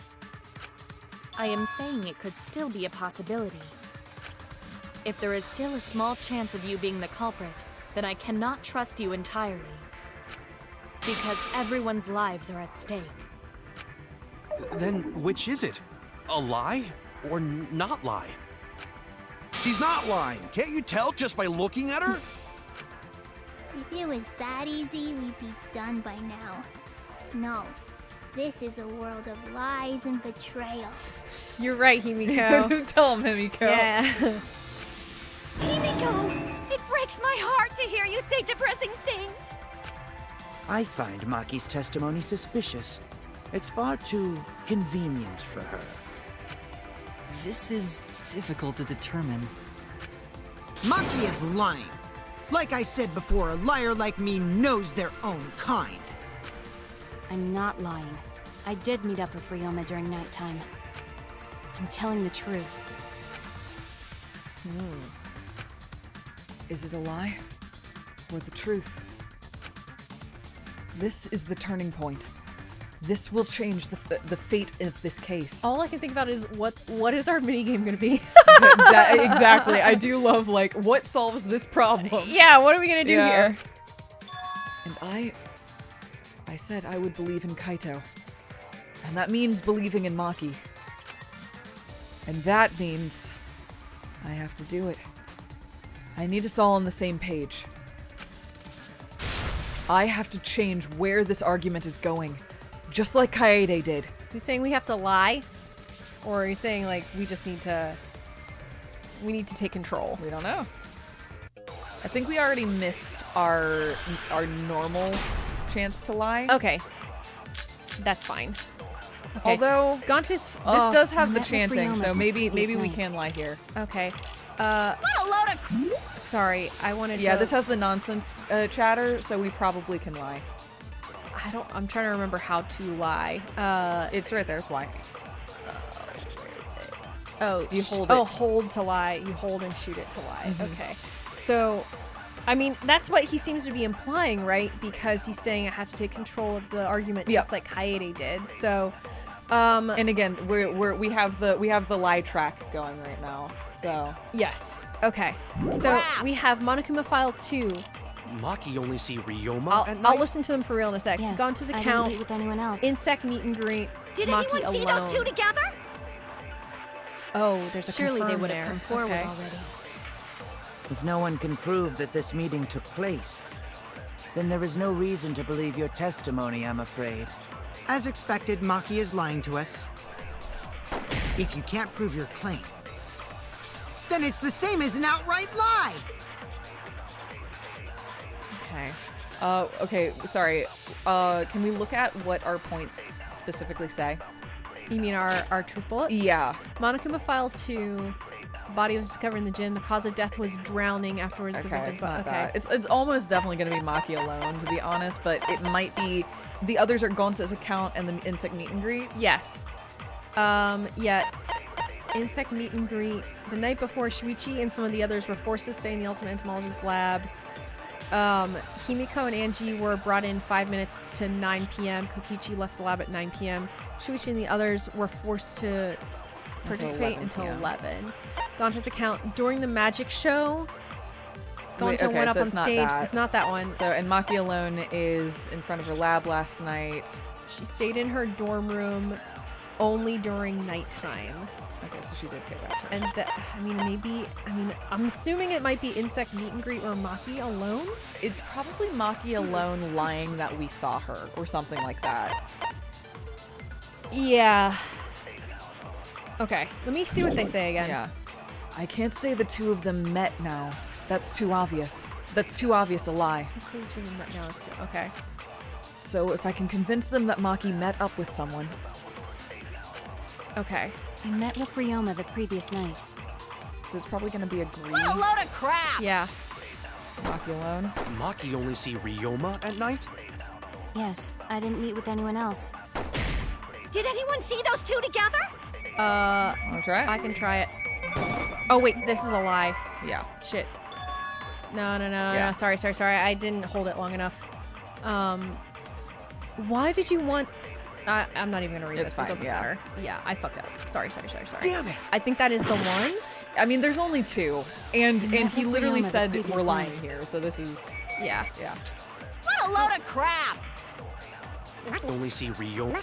[SPEAKER 14] I am saying it could still be a possibility. If there is still a small chance of you being the culprit, then I cannot trust you entirely. Because everyone's lives are at stake.
[SPEAKER 10] Then which is it? A lie or not lie?
[SPEAKER 4] She's not lying. Can't you tell just by looking at her?
[SPEAKER 15] If it was that easy, we'd be done by now. No. This is a world of lies and betrayal.
[SPEAKER 2] You're right, Himiko.
[SPEAKER 1] Tell him, Himiko.
[SPEAKER 2] Yeah.
[SPEAKER 16] Himiko! It breaks my heart to hear you say depressing things!
[SPEAKER 8] I find Maki's testimony suspicious. It's far too convenient for her.
[SPEAKER 7] This is difficult to determine.
[SPEAKER 6] Maki is lying. Like I said before, a liar like me knows their own kind.
[SPEAKER 5] I'm not lying. I did meet up with Ryoma during nighttime. I'm telling the truth.
[SPEAKER 1] Is it a lie or the truth? This is the turning point. This will change the fate of this case.
[SPEAKER 2] All I can think about is what is our minigame gonna be?
[SPEAKER 1] Exactly. I do love, like, what solves this problem?
[SPEAKER 2] Yeah, what are we gonna do here?
[SPEAKER 1] And I said I would believe in Kaito. And that means believing in Maki. And that means I have to do it. I need us all on the same page. I have to change where this argument is going. Just like Kaede did.
[SPEAKER 2] Is he saying we have to lie? Or are you saying, like, we need to take control?
[SPEAKER 1] We don't know. I think we already missed our normal chance to lie.
[SPEAKER 2] Okay. That's fine. Okay.
[SPEAKER 1] Although
[SPEAKER 2] Gonta's
[SPEAKER 1] this does have the chanting, so maybe we can lie here.
[SPEAKER 2] Okay.
[SPEAKER 16] What a load of
[SPEAKER 2] sorry, I wanted to...
[SPEAKER 1] Yeah, this has the nonsense chatter, so we probably can lie.
[SPEAKER 2] I'm trying to remember how to lie.
[SPEAKER 1] It's right there, it's why.
[SPEAKER 2] Where is it? Oh,
[SPEAKER 1] you hold it.
[SPEAKER 2] Oh, hold to lie. You hold and shoot it to lie. Okay. So, I mean, that's what he seems to be implying, right? Because he's saying I have to take control of the argument just like Kaede did. So,
[SPEAKER 1] and again, we have the lie track going right now. So
[SPEAKER 2] yes. Okay. So we have Monokuma File 2.
[SPEAKER 10] Maki only see Ryoma at night?
[SPEAKER 2] I'll listen to them for real in a sec.
[SPEAKER 5] Yes,
[SPEAKER 2] Gonta's
[SPEAKER 5] I
[SPEAKER 2] account.
[SPEAKER 5] didn't meet with anyone else.
[SPEAKER 2] Insect meet and greet.
[SPEAKER 16] Did
[SPEAKER 2] Maki
[SPEAKER 16] anyone see
[SPEAKER 2] alone.
[SPEAKER 16] those two together?
[SPEAKER 2] Oh, there's a
[SPEAKER 14] Surely they
[SPEAKER 2] confirm
[SPEAKER 14] would
[SPEAKER 2] there.
[SPEAKER 14] have come forward
[SPEAKER 2] Okay.
[SPEAKER 14] already.
[SPEAKER 8] If no one can prove that this meeting took place, then there is no reason to believe your testimony, I'm afraid.
[SPEAKER 6] As expected, Maki is lying to us. If you can't prove your claim, then it's the same as an outright lie!
[SPEAKER 2] Okay.
[SPEAKER 1] Okay, sorry. Can we look at what our points specifically say?
[SPEAKER 2] You mean our truth bullets?
[SPEAKER 1] Yeah.
[SPEAKER 2] Monokuma File 2. Body was discovered in the gym. The cause of death was drowning. Afterwards, the
[SPEAKER 1] Okay,
[SPEAKER 2] victim
[SPEAKER 1] it's not that. It's almost definitely going to be Maki alone, to be honest, but it might be... The others are Gonta's account and the insect meet and greet?
[SPEAKER 2] Yes. Yeah. Insect meet and greet. The night before, Shuichi and some of the others were forced to stay in the Ultimate Entomologist lab. Himiko and Angie were brought in 5 minutes to 9 p.m. Kokichi left the lab at 9 p.m. Shuichi and the others were forced to participate until 11. Gonta's account during the magic show. Gonta went up on stage. It's not that one.
[SPEAKER 1] So, and Maki alone is in front of her lab last night.
[SPEAKER 2] She stayed in her dorm room only during nighttime.
[SPEAKER 1] Okay, so she did go back to her.
[SPEAKER 2] And I'm assuming it might be insect meet and greet or Maki alone.
[SPEAKER 1] It's probably Maki alone lying that we saw her or something like that.
[SPEAKER 2] Yeah. Okay, let me see what they say again.
[SPEAKER 1] Yeah. I can't say the two of them met now. That's too obvious. That's too obvious a lie.
[SPEAKER 2] Okay.
[SPEAKER 1] So if I can convince them that Maki met up with someone.
[SPEAKER 2] Okay.
[SPEAKER 5] I met with Ryoma the previous night.
[SPEAKER 1] So it's probably going to be a Green.
[SPEAKER 16] What a load of crap!
[SPEAKER 2] Yeah.
[SPEAKER 1] Maki alone.
[SPEAKER 10] Maki only see Ryoma at night?
[SPEAKER 5] Yes, I didn't meet with anyone else.
[SPEAKER 16] Did anyone see those two together?
[SPEAKER 1] Wanna try it?
[SPEAKER 2] I can try it. Oh wait, this is a lie.
[SPEAKER 1] Yeah.
[SPEAKER 2] Shit. No.
[SPEAKER 1] Yeah.
[SPEAKER 2] Sorry. I didn't hold it long enough. Why did you want? I'm not even gonna read
[SPEAKER 1] It's
[SPEAKER 2] this.
[SPEAKER 1] fine,
[SPEAKER 2] It doesn't
[SPEAKER 1] yeah.
[SPEAKER 2] matter. Yeah, I fucked up. Sorry.
[SPEAKER 1] Damn it.
[SPEAKER 2] I think that is the one.
[SPEAKER 1] I mean, there's only 2, and he literally
[SPEAKER 9] Ryoma, the
[SPEAKER 1] said
[SPEAKER 9] previous
[SPEAKER 1] we're lying
[SPEAKER 9] night.
[SPEAKER 1] here. So this is
[SPEAKER 2] Yeah.
[SPEAKER 12] What a load of crap!
[SPEAKER 10] Only see Ryoma.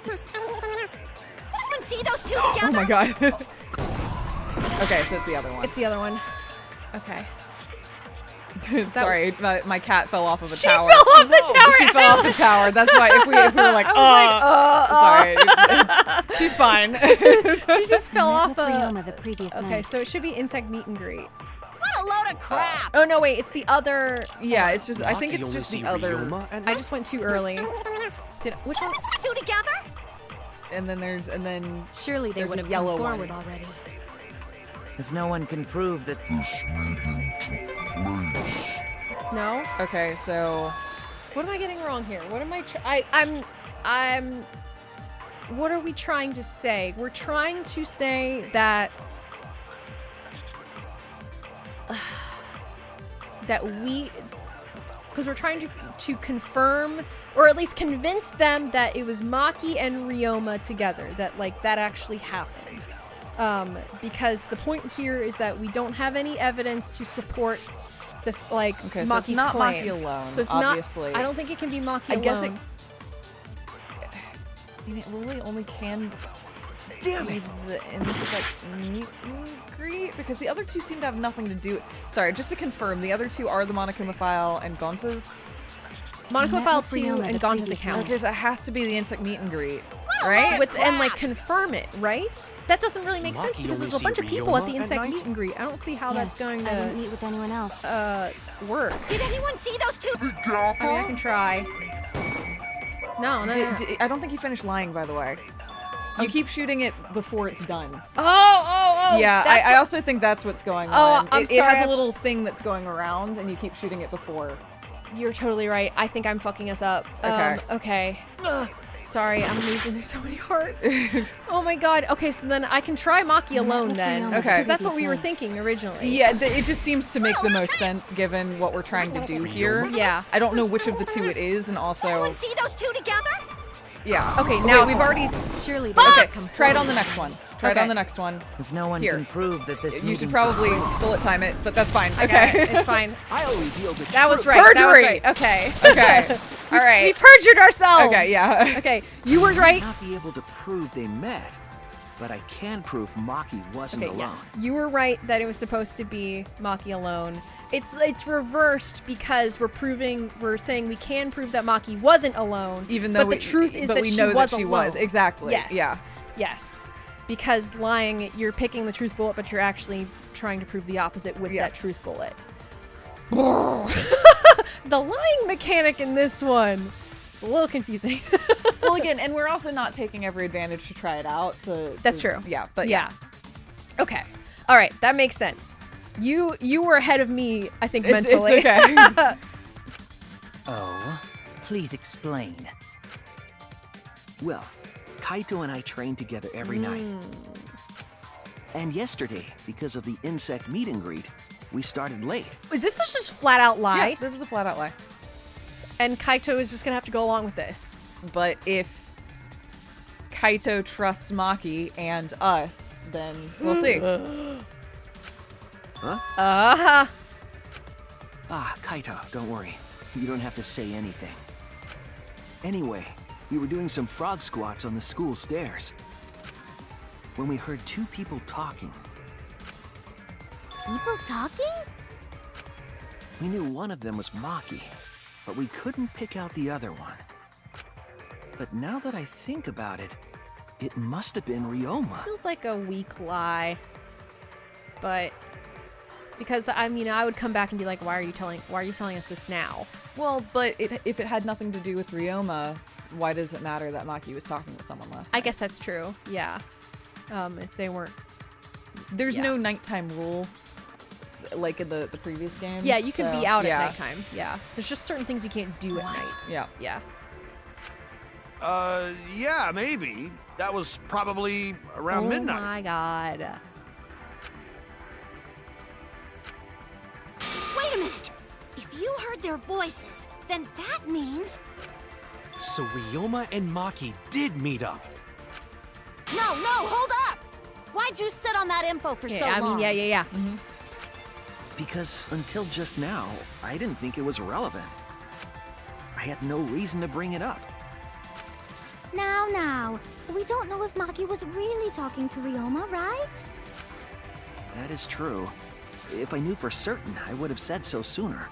[SPEAKER 16] Anyone see those two together?
[SPEAKER 1] Oh my god. Okay, so it's the other one.
[SPEAKER 2] It's the other one. Okay.
[SPEAKER 1] Sorry, my cat fell off of a
[SPEAKER 2] She
[SPEAKER 1] tower.
[SPEAKER 2] fell off the tower.
[SPEAKER 1] She fell off the tower. That's why if we were like, sorry, she's fine.
[SPEAKER 2] She just fell off
[SPEAKER 9] Ryoma the previous
[SPEAKER 2] Okay,
[SPEAKER 9] night.
[SPEAKER 2] so it should be insect meet and greet.
[SPEAKER 12] What a load of crap!
[SPEAKER 2] Oh no, wait, it's the other.
[SPEAKER 1] Yeah, it's just. I think
[SPEAKER 10] Maki
[SPEAKER 1] it's
[SPEAKER 10] only
[SPEAKER 1] just the
[SPEAKER 10] see
[SPEAKER 1] other.
[SPEAKER 10] Ryoma at
[SPEAKER 2] I
[SPEAKER 10] night?
[SPEAKER 2] just went too early. Which one?
[SPEAKER 16] Two together?
[SPEAKER 1] And then
[SPEAKER 14] Surely they
[SPEAKER 1] there's
[SPEAKER 14] would
[SPEAKER 1] a
[SPEAKER 14] have
[SPEAKER 1] yellow
[SPEAKER 14] come forward
[SPEAKER 1] one.
[SPEAKER 14] already.
[SPEAKER 8] If no one can prove that...
[SPEAKER 2] No.
[SPEAKER 1] Okay, so
[SPEAKER 2] What am I getting wrong here? What am I'm. What are we trying to say? We're trying to say that because we're trying to confirm or at least convince them that it was Maki and Ryoma together, that like that actually happened. Because the point here is that we don't have any evidence to support the like
[SPEAKER 1] okay,
[SPEAKER 2] Maki's
[SPEAKER 1] so it's not
[SPEAKER 2] claim.
[SPEAKER 1] Maki alone.
[SPEAKER 2] So it's
[SPEAKER 1] obviously.
[SPEAKER 2] not. I don't think it can be Maki
[SPEAKER 1] I
[SPEAKER 2] alone.
[SPEAKER 1] guess it. I mean, it really only can. Damn it! The insect meet and greet because the other 2 seem to have nothing to do. Sorry, just to confirm, the other 2 are the Monokuma File and Gonta's.
[SPEAKER 2] Monokuma File 2
[SPEAKER 9] Ryoma
[SPEAKER 2] and
[SPEAKER 9] the
[SPEAKER 2] Gonta's
[SPEAKER 9] previous
[SPEAKER 2] account.
[SPEAKER 1] Okay, so it has to be the insect meet and greet, right?
[SPEAKER 2] With and like confirm it, right? That doesn't really make sense
[SPEAKER 10] Maki
[SPEAKER 2] because
[SPEAKER 10] only
[SPEAKER 2] there's a bunch of
[SPEAKER 10] see
[SPEAKER 2] people at
[SPEAKER 10] Ryoma
[SPEAKER 2] the
[SPEAKER 10] at
[SPEAKER 2] insect
[SPEAKER 10] night?
[SPEAKER 2] meet and greet. I don't see how that's
[SPEAKER 9] Yes,
[SPEAKER 2] going
[SPEAKER 9] I wouldn't
[SPEAKER 2] to
[SPEAKER 9] meet with anyone else.
[SPEAKER 2] work.
[SPEAKER 16] Did anyone see those two?
[SPEAKER 2] I mean, I can try. No.
[SPEAKER 1] I don't think you finished lying, by the way. You keep shooting it before it's done.
[SPEAKER 2] Oh.
[SPEAKER 1] Yeah,
[SPEAKER 2] that's
[SPEAKER 1] I also think that's what's going
[SPEAKER 2] Oh,
[SPEAKER 1] on.
[SPEAKER 2] I'm
[SPEAKER 1] It
[SPEAKER 2] sorry,
[SPEAKER 1] has a little thing that's going around, and you keep shooting it before.
[SPEAKER 2] You're totally right. I think I'm fucking us up.
[SPEAKER 1] Okay.
[SPEAKER 2] Okay. Sorry, I'm losing so many hearts. Oh my god. Okay, so then I can try Maki alone then.
[SPEAKER 1] Okay.
[SPEAKER 2] Because that's what we were thinking originally.
[SPEAKER 1] Yeah, it just seems to make the most sense given what we're trying to do here.
[SPEAKER 2] Yeah.
[SPEAKER 1] I don't know which of the 2 it is, and also.
[SPEAKER 16] Anyone see those two together?
[SPEAKER 1] Yeah.
[SPEAKER 2] Okay,
[SPEAKER 1] Wait,
[SPEAKER 2] now
[SPEAKER 1] we've already.
[SPEAKER 14] Surely they
[SPEAKER 1] Okay,
[SPEAKER 14] would come
[SPEAKER 1] try it
[SPEAKER 14] forward.
[SPEAKER 1] on the next one. Try it
[SPEAKER 2] Okay.
[SPEAKER 1] on the next one.
[SPEAKER 8] If no one
[SPEAKER 1] Here.
[SPEAKER 8] can prove that this
[SPEAKER 1] You
[SPEAKER 8] meeting
[SPEAKER 1] should probably
[SPEAKER 8] took place-
[SPEAKER 1] bullet time it, but that's fine.
[SPEAKER 2] Okay,
[SPEAKER 1] Okay.
[SPEAKER 2] it's fine.
[SPEAKER 4] I'll reveal the
[SPEAKER 2] That was
[SPEAKER 4] truth.
[SPEAKER 2] right. That was
[SPEAKER 1] Perjury!
[SPEAKER 2] right. Okay.
[SPEAKER 1] Okay. All right.
[SPEAKER 2] We perjured ourselves.
[SPEAKER 1] Okay, yeah.
[SPEAKER 2] Okay, you were
[SPEAKER 3] I
[SPEAKER 2] right.
[SPEAKER 3] may not be able to prove they met, but I can prove Maki wasn't
[SPEAKER 2] Okay,
[SPEAKER 3] alone.
[SPEAKER 2] yeah. You were right that it was supposed to be Maki alone. It's reversed because we're saying we can prove that Maki wasn't alone.
[SPEAKER 1] Even though
[SPEAKER 2] but the truth is that
[SPEAKER 1] we
[SPEAKER 2] she
[SPEAKER 1] know
[SPEAKER 2] was
[SPEAKER 1] that she
[SPEAKER 2] alone.
[SPEAKER 1] was. Exactly.
[SPEAKER 2] Yes.
[SPEAKER 1] Yeah.
[SPEAKER 2] Yes. Because lying, you're picking the truth bullet, but you're actually trying to prove the opposite with
[SPEAKER 1] Yes.
[SPEAKER 2] that truth bullet. The lying mechanic in this one is a little confusing.
[SPEAKER 1] Well, again, and we're also not taking every advantage to try it out.
[SPEAKER 2] That's true.
[SPEAKER 1] Yeah, but
[SPEAKER 2] yeah. Okay. All right, that makes sense. You were ahead of me, I think,
[SPEAKER 1] It's
[SPEAKER 2] mentally.
[SPEAKER 1] okay.
[SPEAKER 8] Oh, please explain.
[SPEAKER 3] Well, Kaito and I train together every night.
[SPEAKER 2] Hmm.
[SPEAKER 3] And yesterday, because of the insect meet and greet, we started late.
[SPEAKER 2] Is this just flat out lie?
[SPEAKER 1] Yeah, this is a flat out lie.
[SPEAKER 2] And Kaito is just gonna have to go along with this.
[SPEAKER 1] But if Kaito trusts Maki and us, then we'll see.
[SPEAKER 3] Huh?
[SPEAKER 2] Ah.
[SPEAKER 3] Ah, Kaito, don't worry. You don't have to say anything. Anyway, we were doing some frog squats on the school stairs when we heard 2 people talking.
[SPEAKER 15] People talking?
[SPEAKER 3] We knew one of them was Maki, but we couldn't pick out the other one. But now that I think about it, it must have been Ryoma.
[SPEAKER 2] This feels like a weak lie. But because I mean I would come back and be like, why are you telling us this now?
[SPEAKER 1] Well, but if it had nothing to do with Ryoma, why does it matter that Maki was talking with someone last night?
[SPEAKER 2] I guess that's true. Yeah. If they weren't
[SPEAKER 1] There's
[SPEAKER 2] yeah.
[SPEAKER 1] no nighttime rule like in the previous games.
[SPEAKER 2] Yeah, you can
[SPEAKER 1] so,
[SPEAKER 2] be out
[SPEAKER 1] yeah.
[SPEAKER 2] at nighttime. Yeah. There's just certain things you can't do at night.
[SPEAKER 1] Yeah.
[SPEAKER 2] Yeah.
[SPEAKER 4] Yeah, maybe. That was probably around midnight.
[SPEAKER 2] Oh my god.
[SPEAKER 16] Wait a minute! If you heard their voices, then that means...
[SPEAKER 10] So Ryoma and Maki did meet up.
[SPEAKER 9] No, hold up! Why'd you sit on that info for so long?
[SPEAKER 2] Yeah.
[SPEAKER 3] Because until just now, I didn't think it was relevant. I had no reason to bring it up.
[SPEAKER 15] Now, we don't know if Maki was really talking to Ryoma, right?
[SPEAKER 3] That is true. If I knew for certain, I would have said so sooner.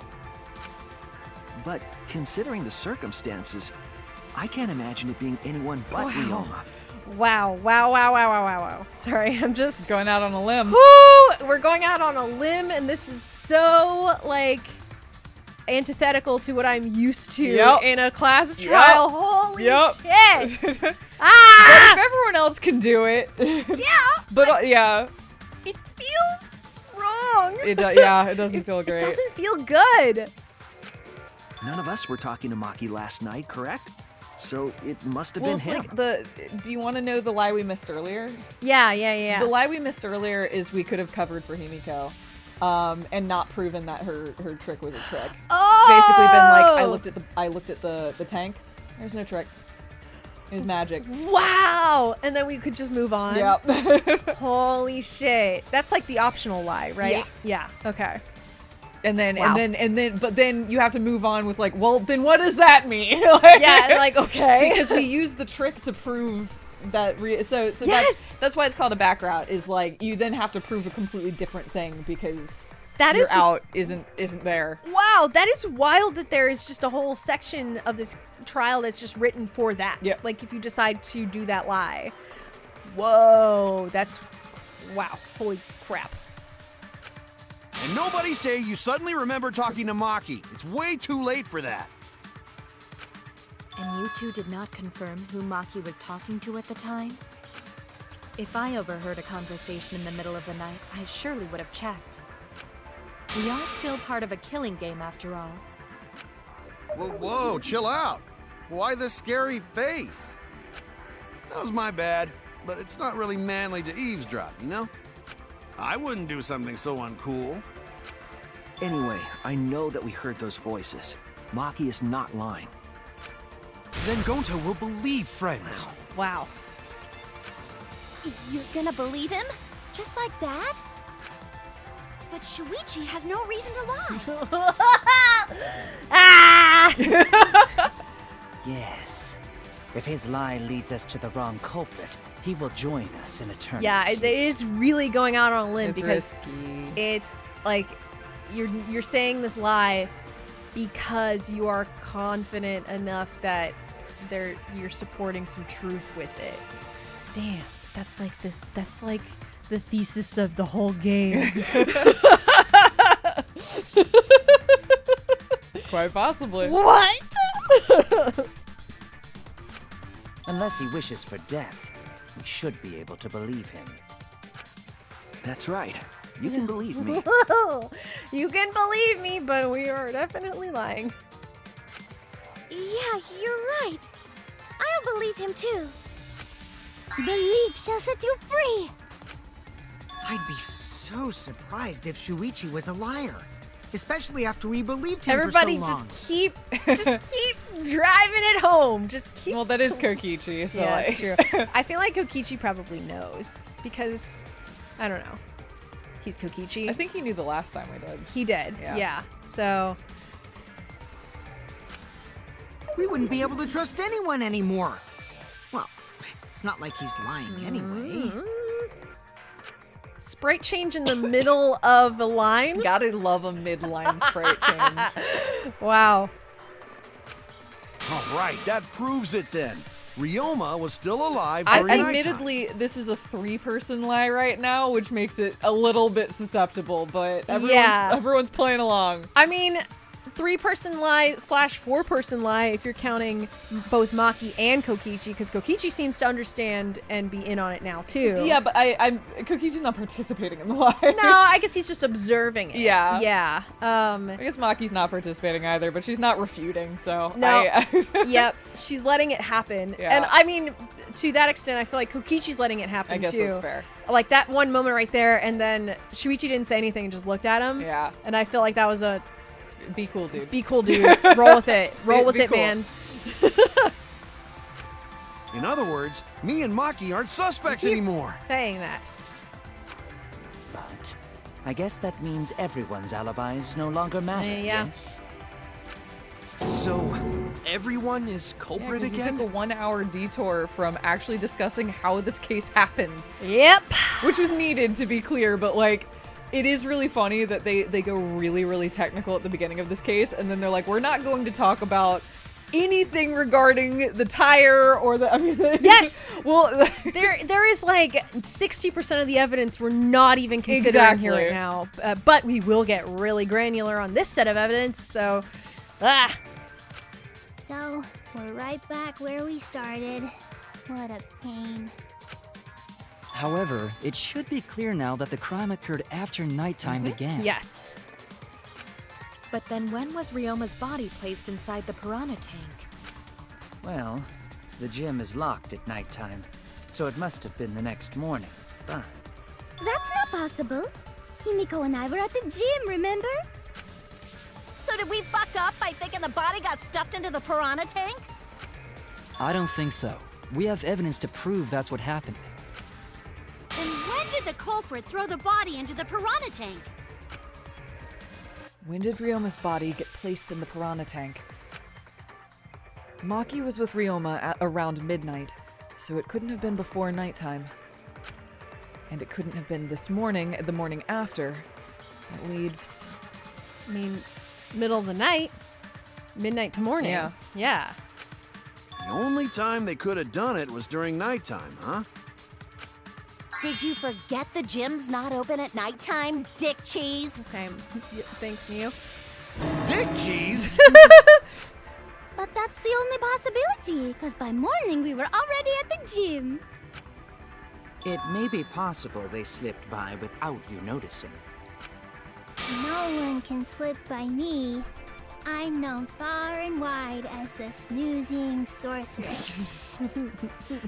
[SPEAKER 3] But considering the circumstances, I can't imagine it being anyone but Ryoma.
[SPEAKER 2] Wow. Sorry, I'm just
[SPEAKER 1] going out on a limb.
[SPEAKER 2] Woo! We're going out on a limb, and this is so, like, antithetical to what I'm used to in a class trial. Holy shit!
[SPEAKER 1] But if everyone else can do it. But yeah.
[SPEAKER 2] It feels wrong.
[SPEAKER 1] It doesn't feel great.
[SPEAKER 2] It doesn't feel good.
[SPEAKER 3] None of us were talking to Maki last night, correct? So it must have
[SPEAKER 1] Well,
[SPEAKER 3] been
[SPEAKER 1] it's
[SPEAKER 3] him.
[SPEAKER 1] like do you want to know the lie we missed earlier?
[SPEAKER 2] Yeah.
[SPEAKER 1] The lie we missed earlier is we could have covered for Himiko. And not proven that her trick was a trick.
[SPEAKER 2] Oh!
[SPEAKER 1] Basically been like, I looked at the tank. There's no trick. It was magic.
[SPEAKER 2] Wow! And then we could just move on.
[SPEAKER 1] Yep.
[SPEAKER 2] Holy shit. That's like the optional lie, right? Yeah. Okay.
[SPEAKER 1] And then,
[SPEAKER 2] Wow.
[SPEAKER 1] but then you have to move on with like, well, then what does that mean?
[SPEAKER 2] Okay.
[SPEAKER 1] Because we use the trick to prove that. So
[SPEAKER 2] Yes!
[SPEAKER 1] that's why it's called a back route. Is like you then have to prove a completely different thing because
[SPEAKER 2] That
[SPEAKER 1] your
[SPEAKER 2] is-
[SPEAKER 1] out isn't there.
[SPEAKER 2] Wow, that is wild that there is just a whole section of this trial that's just written for that.
[SPEAKER 1] Yep.
[SPEAKER 2] Like if you decide to do that lie. Whoa, that's wow. Holy crap.
[SPEAKER 4] And nobody say you suddenly remember talking to Maki. It's way too late for that.
[SPEAKER 14] And you two did not confirm who Maki was talking to at the time? If I overheard a conversation in the middle of the night, I surely would have checked. We are still part of a killing game after all.
[SPEAKER 4] Whoa, chill out. Why the scary face? That was my bad, but it's not really manly to eavesdrop, you know? I wouldn't do something so uncool.
[SPEAKER 3] Anyway, I know that we heard those voices. Maki is not lying.
[SPEAKER 10] Then Gonta will believe friends.
[SPEAKER 2] Wow.
[SPEAKER 16] You're gonna believe him? Just like that? But Shuichi has no reason to lie.
[SPEAKER 8] Yes. If his lie leads us to the wrong culprit, he will join us in eternity.
[SPEAKER 2] Yeah, it is really going out on a limb
[SPEAKER 1] It's
[SPEAKER 2] because
[SPEAKER 1] risky.
[SPEAKER 2] it's like you're saying this lie because you are confident enough that you're supporting some truth with it. Damn, that's like the thesis of the whole game.
[SPEAKER 1] Quite possibly.
[SPEAKER 2] What?
[SPEAKER 8] Unless he wishes for death, we should be able to believe him.
[SPEAKER 3] That's right. You can believe me.
[SPEAKER 2] You can believe me, but we are definitely lying.
[SPEAKER 15] Yeah, you're right. I'll believe him too. Belief shall set you free.
[SPEAKER 6] I'd be so surprised if Shuichi was a liar. Especially after we believed him
[SPEAKER 2] Everybody
[SPEAKER 6] for so long.
[SPEAKER 2] just keep driving it home. Just keep.
[SPEAKER 1] Well, that is Kokichi, so
[SPEAKER 2] Yeah,
[SPEAKER 1] like.
[SPEAKER 2] that's true. I feel like Kokichi probably knows because I don't know. He's Kokichi.
[SPEAKER 1] I think he knew the last time we did.
[SPEAKER 2] He did. Yeah. So
[SPEAKER 6] We wouldn't be able to trust anyone anymore. Well, it's not like he's lying anyway.
[SPEAKER 2] sprite change in the middle of a line.
[SPEAKER 1] Gotta love a mid-line sprite change.
[SPEAKER 2] Wow.
[SPEAKER 4] All right, that proves it then. Ryoma was still alive during nighttime.
[SPEAKER 1] Admittedly, this is a 3-person lie right now, which makes it a little bit susceptible, but everyone's playing along.
[SPEAKER 2] I mean, 3-person lie / 4-person lie if you're counting both Maki and Kokichi, because Kokichi seems to understand and be in on it now too.
[SPEAKER 1] Yeah, but Kokichi's not participating in the lie.
[SPEAKER 2] No, I guess he's just observing it.
[SPEAKER 1] Yeah.
[SPEAKER 2] Yeah.
[SPEAKER 1] I guess Maki's not participating either, but she's not refuting, so.
[SPEAKER 2] No. Yep. She's letting it happen.
[SPEAKER 1] Yeah.
[SPEAKER 2] And I mean, to that extent, I feel like Kokichi's letting it happen too.
[SPEAKER 1] I guess that's fair.
[SPEAKER 2] Like that one moment right there, and then Shuichi didn't say anything and just looked at him.
[SPEAKER 1] Yeah.
[SPEAKER 2] And I feel like that was a
[SPEAKER 1] be cool, dude.
[SPEAKER 2] Be cool, dude. Roll with it. Roll with
[SPEAKER 1] be
[SPEAKER 2] it,
[SPEAKER 1] cool.
[SPEAKER 2] man.
[SPEAKER 4] In other words, me and Maki aren't suspects anymore.
[SPEAKER 2] Saying that.
[SPEAKER 8] But I guess that means everyone's alibis no longer matter,
[SPEAKER 2] Yeah.
[SPEAKER 8] yes?
[SPEAKER 10] So, everyone is
[SPEAKER 1] Yeah,
[SPEAKER 10] culprit
[SPEAKER 1] 'cause you
[SPEAKER 10] again?
[SPEAKER 1] took a 1-hour detour from actually discussing how this case happened.
[SPEAKER 2] Yep.
[SPEAKER 1] Which was needed, to be clear, but like, it is really funny that they go really, really technical at the beginning of this case, and then they're like, we're not going to talk about anything regarding the tire or the, I mean,
[SPEAKER 2] Yes!
[SPEAKER 1] well,
[SPEAKER 2] there is like 60% of the evidence we're not even considering here right now. But we will get really granular on this set of evidence, so,
[SPEAKER 15] So, we're right back where we started. What a pain.
[SPEAKER 7] However, it should be clear now that the crime occurred after nighttime began.
[SPEAKER 2] Yes.
[SPEAKER 14] But then when was Ryoma's body placed inside the piranha tank?
[SPEAKER 8] Well, the gym is locked at nighttime, so it must have been the next morning. But
[SPEAKER 15] That's not possible. Himiko and I were at the gym, remember?
[SPEAKER 9] So did we fuck up by thinking the body got stuffed into the piranha tank?
[SPEAKER 7] I don't think so. We have evidence to prove that's what happened.
[SPEAKER 16] Then when did the culprit throw the body into the piranha tank?
[SPEAKER 1] when did Ryoma's body get placed in the piranha tank? Maki was with Ryoma at around midnight, so it couldn't have been before nighttime. And it couldn't have been this morning, the morning after. That leaves...
[SPEAKER 2] I mean, middle of the night. Midnight to morning.
[SPEAKER 1] Yeah.
[SPEAKER 2] Yeah.
[SPEAKER 4] The only time they could have done it was during nighttime, huh?
[SPEAKER 9] Did you forget the gym's not open at nighttime, dick cheese?
[SPEAKER 2] Okay, thanks, Mew.
[SPEAKER 4] Dick cheese?
[SPEAKER 15] But that's the only possibility, because by morning we were already at the gym.
[SPEAKER 8] it may be possible they slipped by without you noticing.
[SPEAKER 15] No one can slip by me. I'm known far and wide as the snoozing sorceress.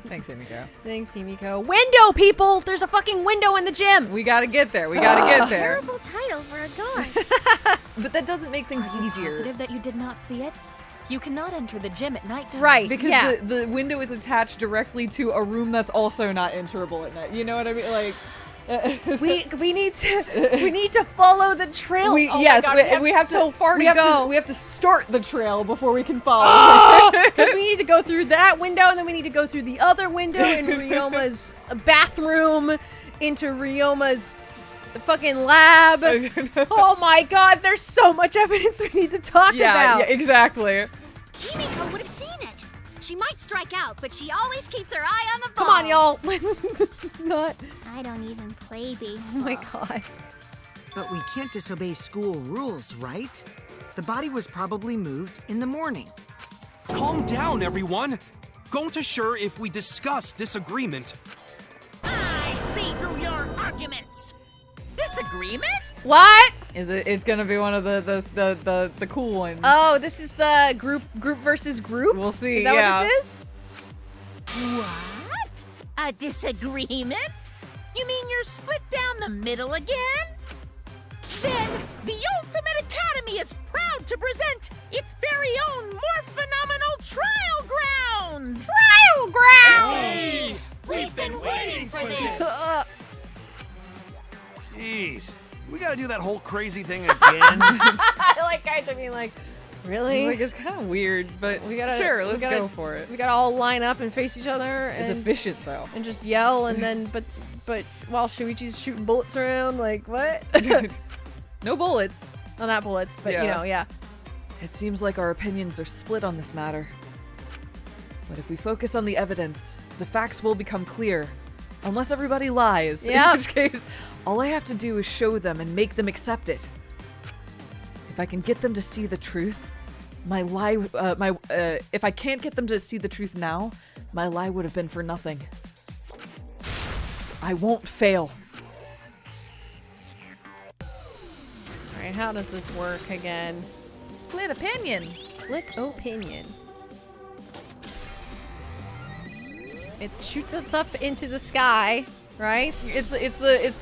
[SPEAKER 1] Thanks, Himiko.
[SPEAKER 2] Thanks, Himiko. Window, people! There's a fucking window in the gym!
[SPEAKER 1] We gotta get there. We gotta get there.
[SPEAKER 15] Terrible title for a guard.
[SPEAKER 1] But that doesn't make things
[SPEAKER 14] Are you
[SPEAKER 1] easier.
[SPEAKER 14] positive that you did not see it? You cannot enter the gym at nighttime.
[SPEAKER 2] Right,
[SPEAKER 1] Because
[SPEAKER 2] yeah.
[SPEAKER 1] the window is attached directly to a room that's also not enterable at night. You know what I mean? Like...
[SPEAKER 2] we need to follow the trail.
[SPEAKER 1] We,
[SPEAKER 2] oh
[SPEAKER 1] yes,
[SPEAKER 2] my God,
[SPEAKER 1] we have
[SPEAKER 2] so
[SPEAKER 1] to,
[SPEAKER 2] far
[SPEAKER 1] we
[SPEAKER 2] to
[SPEAKER 1] have
[SPEAKER 2] go.
[SPEAKER 1] we have to start the trail before we can follow.
[SPEAKER 2] Because we need to go through that window, and then we need to go through the other window in Ryoma's bathroom, into Ryoma's fucking lab. Oh my God, there's so much evidence we need to talk about.
[SPEAKER 1] Yeah, exactly.
[SPEAKER 16] Himiko would have seen it. She might strike out, but she always keeps her eye on the ball.
[SPEAKER 2] Come on, y'all. This is not.
[SPEAKER 15] I don't even play baseball.
[SPEAKER 2] Oh my God.
[SPEAKER 6] But we can't disobey school rules, right? The body was probably moved in the morning.
[SPEAKER 10] Calm down, everyone. Going to sure if we discuss disagreement.
[SPEAKER 12] I see through your arguments. Disagreement?
[SPEAKER 2] What?
[SPEAKER 1] Is it? It's gonna be one of the cool ones.
[SPEAKER 2] Oh, this is the group versus group?
[SPEAKER 1] We'll see.
[SPEAKER 2] Is that what this is?
[SPEAKER 12] What? A disagreement? You mean you're split down the middle again? Then the Ultimate Academy is proud to present its very own more phenomenal trial grounds! Trial grounds!
[SPEAKER 16] We've been waiting for this.
[SPEAKER 4] Jeez. We gotta do that whole crazy thing again.
[SPEAKER 2] I like guys are being like, really?
[SPEAKER 1] Like, it's kind of weird, but
[SPEAKER 2] We gotta,
[SPEAKER 1] sure, let's
[SPEAKER 2] we gotta,
[SPEAKER 1] go for it.
[SPEAKER 2] We gotta all line up and face each other.
[SPEAKER 1] It's
[SPEAKER 2] and,
[SPEAKER 1] efficient, though.
[SPEAKER 2] And just yell, and then, but while Shuichi's shooting bullets around, like, what?
[SPEAKER 1] No bullets.
[SPEAKER 2] Well, not bullets, but, you know, yeah.
[SPEAKER 1] It seems like our opinions are split on this matter. But if we focus on the evidence, the facts will become clear. Unless everybody lies.
[SPEAKER 2] Yep.
[SPEAKER 1] In which case, all I have to do is show them and make them accept it. If I can get them to see the truth, my lie, if I can't get them to see the truth now, my lie would have been for nothing. I won't fail.
[SPEAKER 2] Alright, how does this work again?
[SPEAKER 1] Split opinion.
[SPEAKER 2] Split opinion. It shoots us up into the sky, right?
[SPEAKER 1] It's the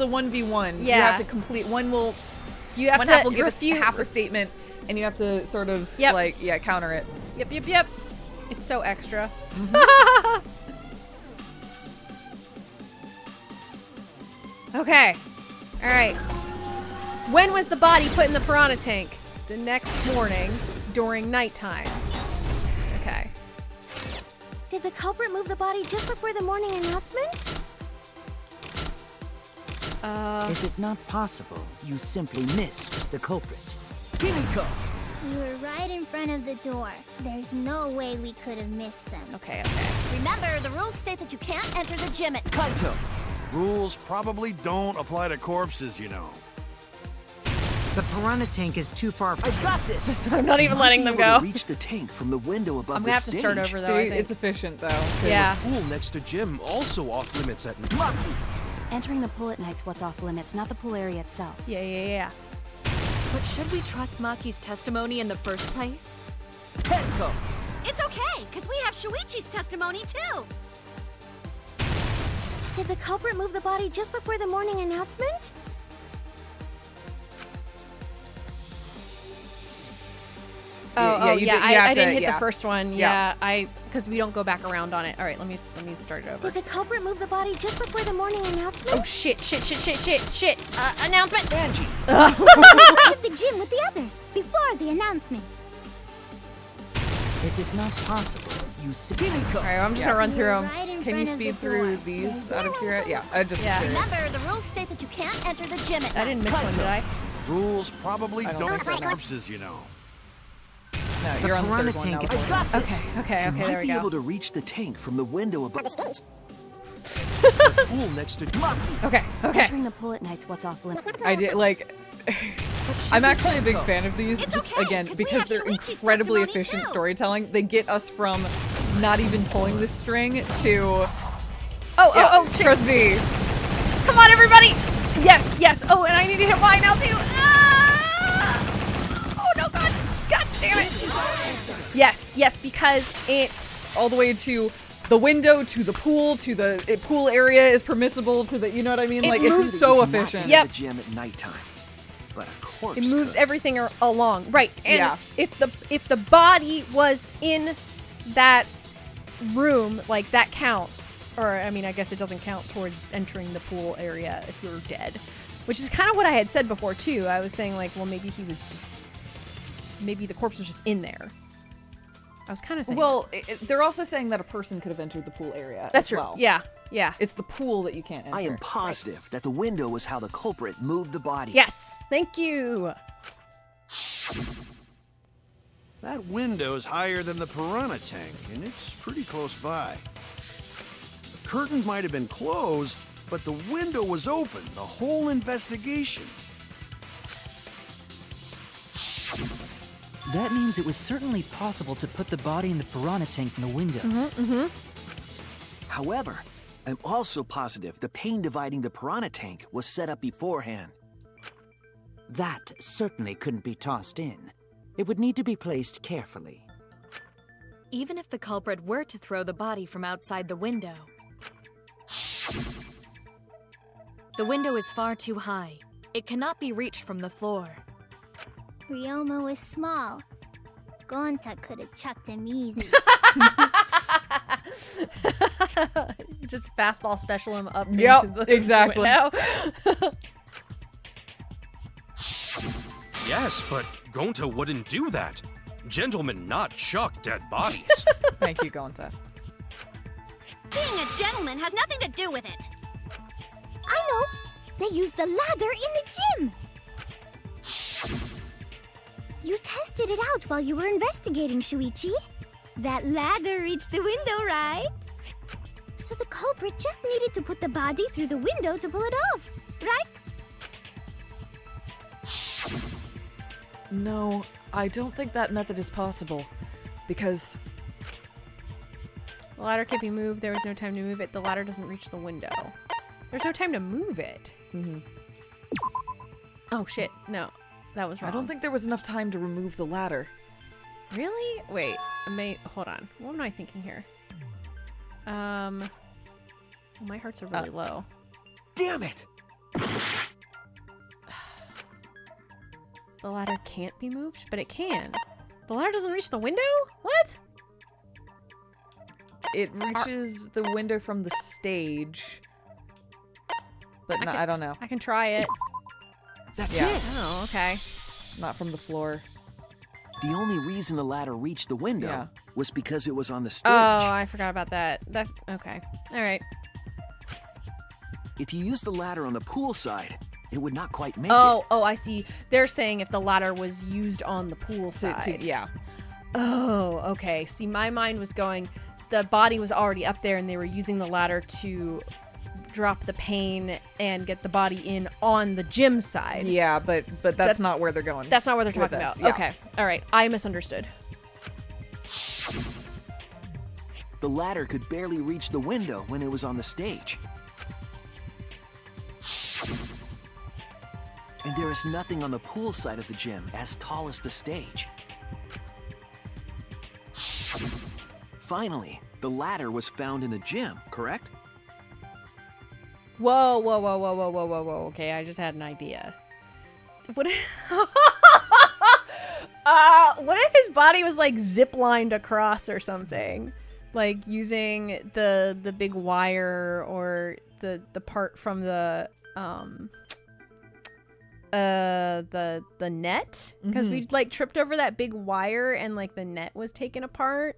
[SPEAKER 1] 1v1.
[SPEAKER 2] Yeah.
[SPEAKER 1] You have to complete one will.
[SPEAKER 2] You have
[SPEAKER 1] one
[SPEAKER 2] to
[SPEAKER 1] half will give us
[SPEAKER 2] refute
[SPEAKER 1] half a statement, and you have to sort of counter it.
[SPEAKER 2] Yep. It's so extra. Okay. All right. When was the body put in the piranha tank? The next morning during nighttime. Okay.
[SPEAKER 16] Did the culprit move the body just before the morning announcement?
[SPEAKER 8] Is it not possible you simply missed the culprit?
[SPEAKER 15] Kimiko! We were right in front of the door. There's no way we could have missed them.
[SPEAKER 2] Okay.
[SPEAKER 9] Remember, the rules state that you can't enter the gym at
[SPEAKER 4] Kaito! Rules probably don't apply to corpses, you know.
[SPEAKER 6] The piranha tank is too far.
[SPEAKER 8] I got this!
[SPEAKER 2] I'm not even letting them go.
[SPEAKER 3] Reach the tank from the window above
[SPEAKER 2] I'm gonna have to start over though.
[SPEAKER 1] See,
[SPEAKER 2] I think.
[SPEAKER 1] it's efficient though.
[SPEAKER 2] Yeah.
[SPEAKER 10] The pool next to gym also off limits at night.
[SPEAKER 5] Entering the pool at night's what's off limits, not the pool area itself.
[SPEAKER 2] Yeah.
[SPEAKER 14] But should we trust Maki's testimony in the first place?
[SPEAKER 8] Tenko!
[SPEAKER 16] It's okay, because we have Shuichi's testimony too.
[SPEAKER 15] Did the culprit move the body just before the morning announcement?
[SPEAKER 2] I didn't hit
[SPEAKER 1] yeah.
[SPEAKER 2] the first one.
[SPEAKER 1] Yeah.
[SPEAKER 2] Because we don't go back around on it. All right, let me start it over.
[SPEAKER 15] Did the culprit move the body just before the morning announcement?
[SPEAKER 2] Oh shit! Announcement.
[SPEAKER 8] Angie.
[SPEAKER 15] At the gym with the others before the announcement.
[SPEAKER 8] Is it not possible you simply
[SPEAKER 2] All right, I'm just gonna run through them.
[SPEAKER 15] Right in
[SPEAKER 1] Can you
[SPEAKER 15] front of
[SPEAKER 1] speed
[SPEAKER 15] the
[SPEAKER 1] through
[SPEAKER 15] door.
[SPEAKER 1] these out of curiosity? Yeah, I just. curious.
[SPEAKER 9] Remember, the rules state that you can't enter the gym at
[SPEAKER 2] I didn't miss one, did I?
[SPEAKER 4] Rules probably
[SPEAKER 1] I don't
[SPEAKER 4] don't
[SPEAKER 1] think
[SPEAKER 4] apply
[SPEAKER 1] so,
[SPEAKER 4] to
[SPEAKER 1] no.
[SPEAKER 4] corpses, you know.
[SPEAKER 1] No,
[SPEAKER 6] The
[SPEAKER 1] you're on the
[SPEAKER 6] piranha
[SPEAKER 1] third one now.
[SPEAKER 6] tank-
[SPEAKER 8] I got this!
[SPEAKER 2] Okay,
[SPEAKER 3] You
[SPEAKER 2] there
[SPEAKER 3] might
[SPEAKER 2] we
[SPEAKER 3] be
[SPEAKER 2] go.
[SPEAKER 3] able to reach the tank from the window above the stage.
[SPEAKER 10] The pool next to
[SPEAKER 2] Okay.
[SPEAKER 5] Entering the pool at night's what's off limits.
[SPEAKER 1] I did like. I'm actually a big fan of these,
[SPEAKER 16] It's
[SPEAKER 1] just
[SPEAKER 16] okay,
[SPEAKER 1] again
[SPEAKER 16] 'cause we
[SPEAKER 1] because
[SPEAKER 16] have
[SPEAKER 1] they're
[SPEAKER 16] Shuichi's
[SPEAKER 1] incredibly
[SPEAKER 16] testimony,
[SPEAKER 1] efficient
[SPEAKER 16] too.
[SPEAKER 1] storytelling. They get us from not even pulling the string to
[SPEAKER 2] Oh shit!
[SPEAKER 1] press B.
[SPEAKER 2] Come on, everybody! Yes. Oh, and I need to hit Y now too. Ah! Oh no, God damn it! Yes, because it.
[SPEAKER 1] All the way to the window, to the pool, to the pool area is permissible, to the, you know what I mean?
[SPEAKER 2] It
[SPEAKER 1] Like,
[SPEAKER 2] moves-
[SPEAKER 1] it's so
[SPEAKER 3] You cannot
[SPEAKER 1] efficient.
[SPEAKER 3] enter
[SPEAKER 2] Yep.
[SPEAKER 3] the gym at nighttime, but a corpse
[SPEAKER 2] It moves
[SPEAKER 3] could.
[SPEAKER 2] everything along, right? And
[SPEAKER 1] Yeah.
[SPEAKER 2] if the body was in that room, like that counts. Or I mean, I guess it doesn't count towards entering the pool area if you're dead, which is kind of what I had said before too. I was saying like, well, maybe maybe the corpse was just in there. I was kind of saying.
[SPEAKER 1] Well, they're also saying that a person could have entered the pool area.
[SPEAKER 2] that's
[SPEAKER 1] as
[SPEAKER 2] true.
[SPEAKER 1] Well.
[SPEAKER 2] Yeah.
[SPEAKER 1] It's the pool that you can't enter.
[SPEAKER 3] I am positive that the window was how the culprit moved the body.
[SPEAKER 2] Yes. Thank you.
[SPEAKER 4] That window's higher than the piranha tank, and it's pretty close by. The curtains might have been closed, but the window was open the whole investigation.
[SPEAKER 7] That means it was certainly possible to put the body in the piranha tank from the window.
[SPEAKER 3] However, I'm also positive the pane dividing the piranha tank was set up beforehand.
[SPEAKER 8] That certainly couldn't be tossed in. It would need to be placed carefully.
[SPEAKER 14] Even if the culprit were to throw the body from outside the window is far too high. It cannot be reached from the floor.
[SPEAKER 15] Ryoma was small. Gonta could have chucked him easy.
[SPEAKER 2] Just fastball special him up.
[SPEAKER 1] Yep,
[SPEAKER 2] into the
[SPEAKER 1] exactly.
[SPEAKER 2] window.
[SPEAKER 10] Yes, but Gonta wouldn't do that. Gentlemen not chuck dead bodies.
[SPEAKER 1] Thank you, Gonta.
[SPEAKER 16] Being a gentleman has nothing to do with it.
[SPEAKER 15] I know. They used the ladder in the gym. You tested it out while you were investigating, Shuichi. That ladder reached the window, right? So the culprit just needed to put the body through the window to pull it off, right?
[SPEAKER 1] No, I don't think that method is possible. Because...
[SPEAKER 2] The ladder can't be moved. There was no time to move it. The ladder doesn't reach the window. There's no time to move it.
[SPEAKER 1] Mm-hmm.
[SPEAKER 2] Oh, shit. No. That was wrong.
[SPEAKER 1] I don't think there was enough time to remove the ladder.
[SPEAKER 2] Really? Wait. Hold on. What am I thinking here? My hearts are really low.
[SPEAKER 3] Damn it!
[SPEAKER 2] The ladder can't be moved, but it can. The ladder doesn't reach the window? What?
[SPEAKER 1] It reaches the window from the stage. But I don't know.
[SPEAKER 2] I can try it.
[SPEAKER 3] That's
[SPEAKER 1] Yeah.
[SPEAKER 3] it!
[SPEAKER 2] Oh, okay.
[SPEAKER 1] Not from the floor.
[SPEAKER 3] The only reason the ladder reached the window was because it was on the stage.
[SPEAKER 2] Oh, I forgot about that. Okay. All right.
[SPEAKER 3] If you use the ladder on the pool side, it would not quite make it.
[SPEAKER 2] Oh, I see. They're saying if the ladder was used on the pool side.
[SPEAKER 1] Yeah.
[SPEAKER 2] Oh, okay. See, my mind was going, the body was already up there and they were using the ladder to drop the pane and get the body in on the gym side.
[SPEAKER 1] Yeah, but that's not where they're going.
[SPEAKER 2] That's not what they're
[SPEAKER 1] with
[SPEAKER 2] talking
[SPEAKER 1] this.
[SPEAKER 2] about.
[SPEAKER 1] Yeah.
[SPEAKER 2] Okay. All right. I misunderstood.
[SPEAKER 3] The ladder could barely reach the window when it was on the stage. And there is nothing on the pool side of the gym as tall as the stage. Finally, the ladder was found in the gym, correct?
[SPEAKER 2] Whoa. Okay, I just had an idea. What if his body was like zip-lined across or something? Like using the big wire or the part from the net? Because we like tripped over that big wire and like the net was taken apart.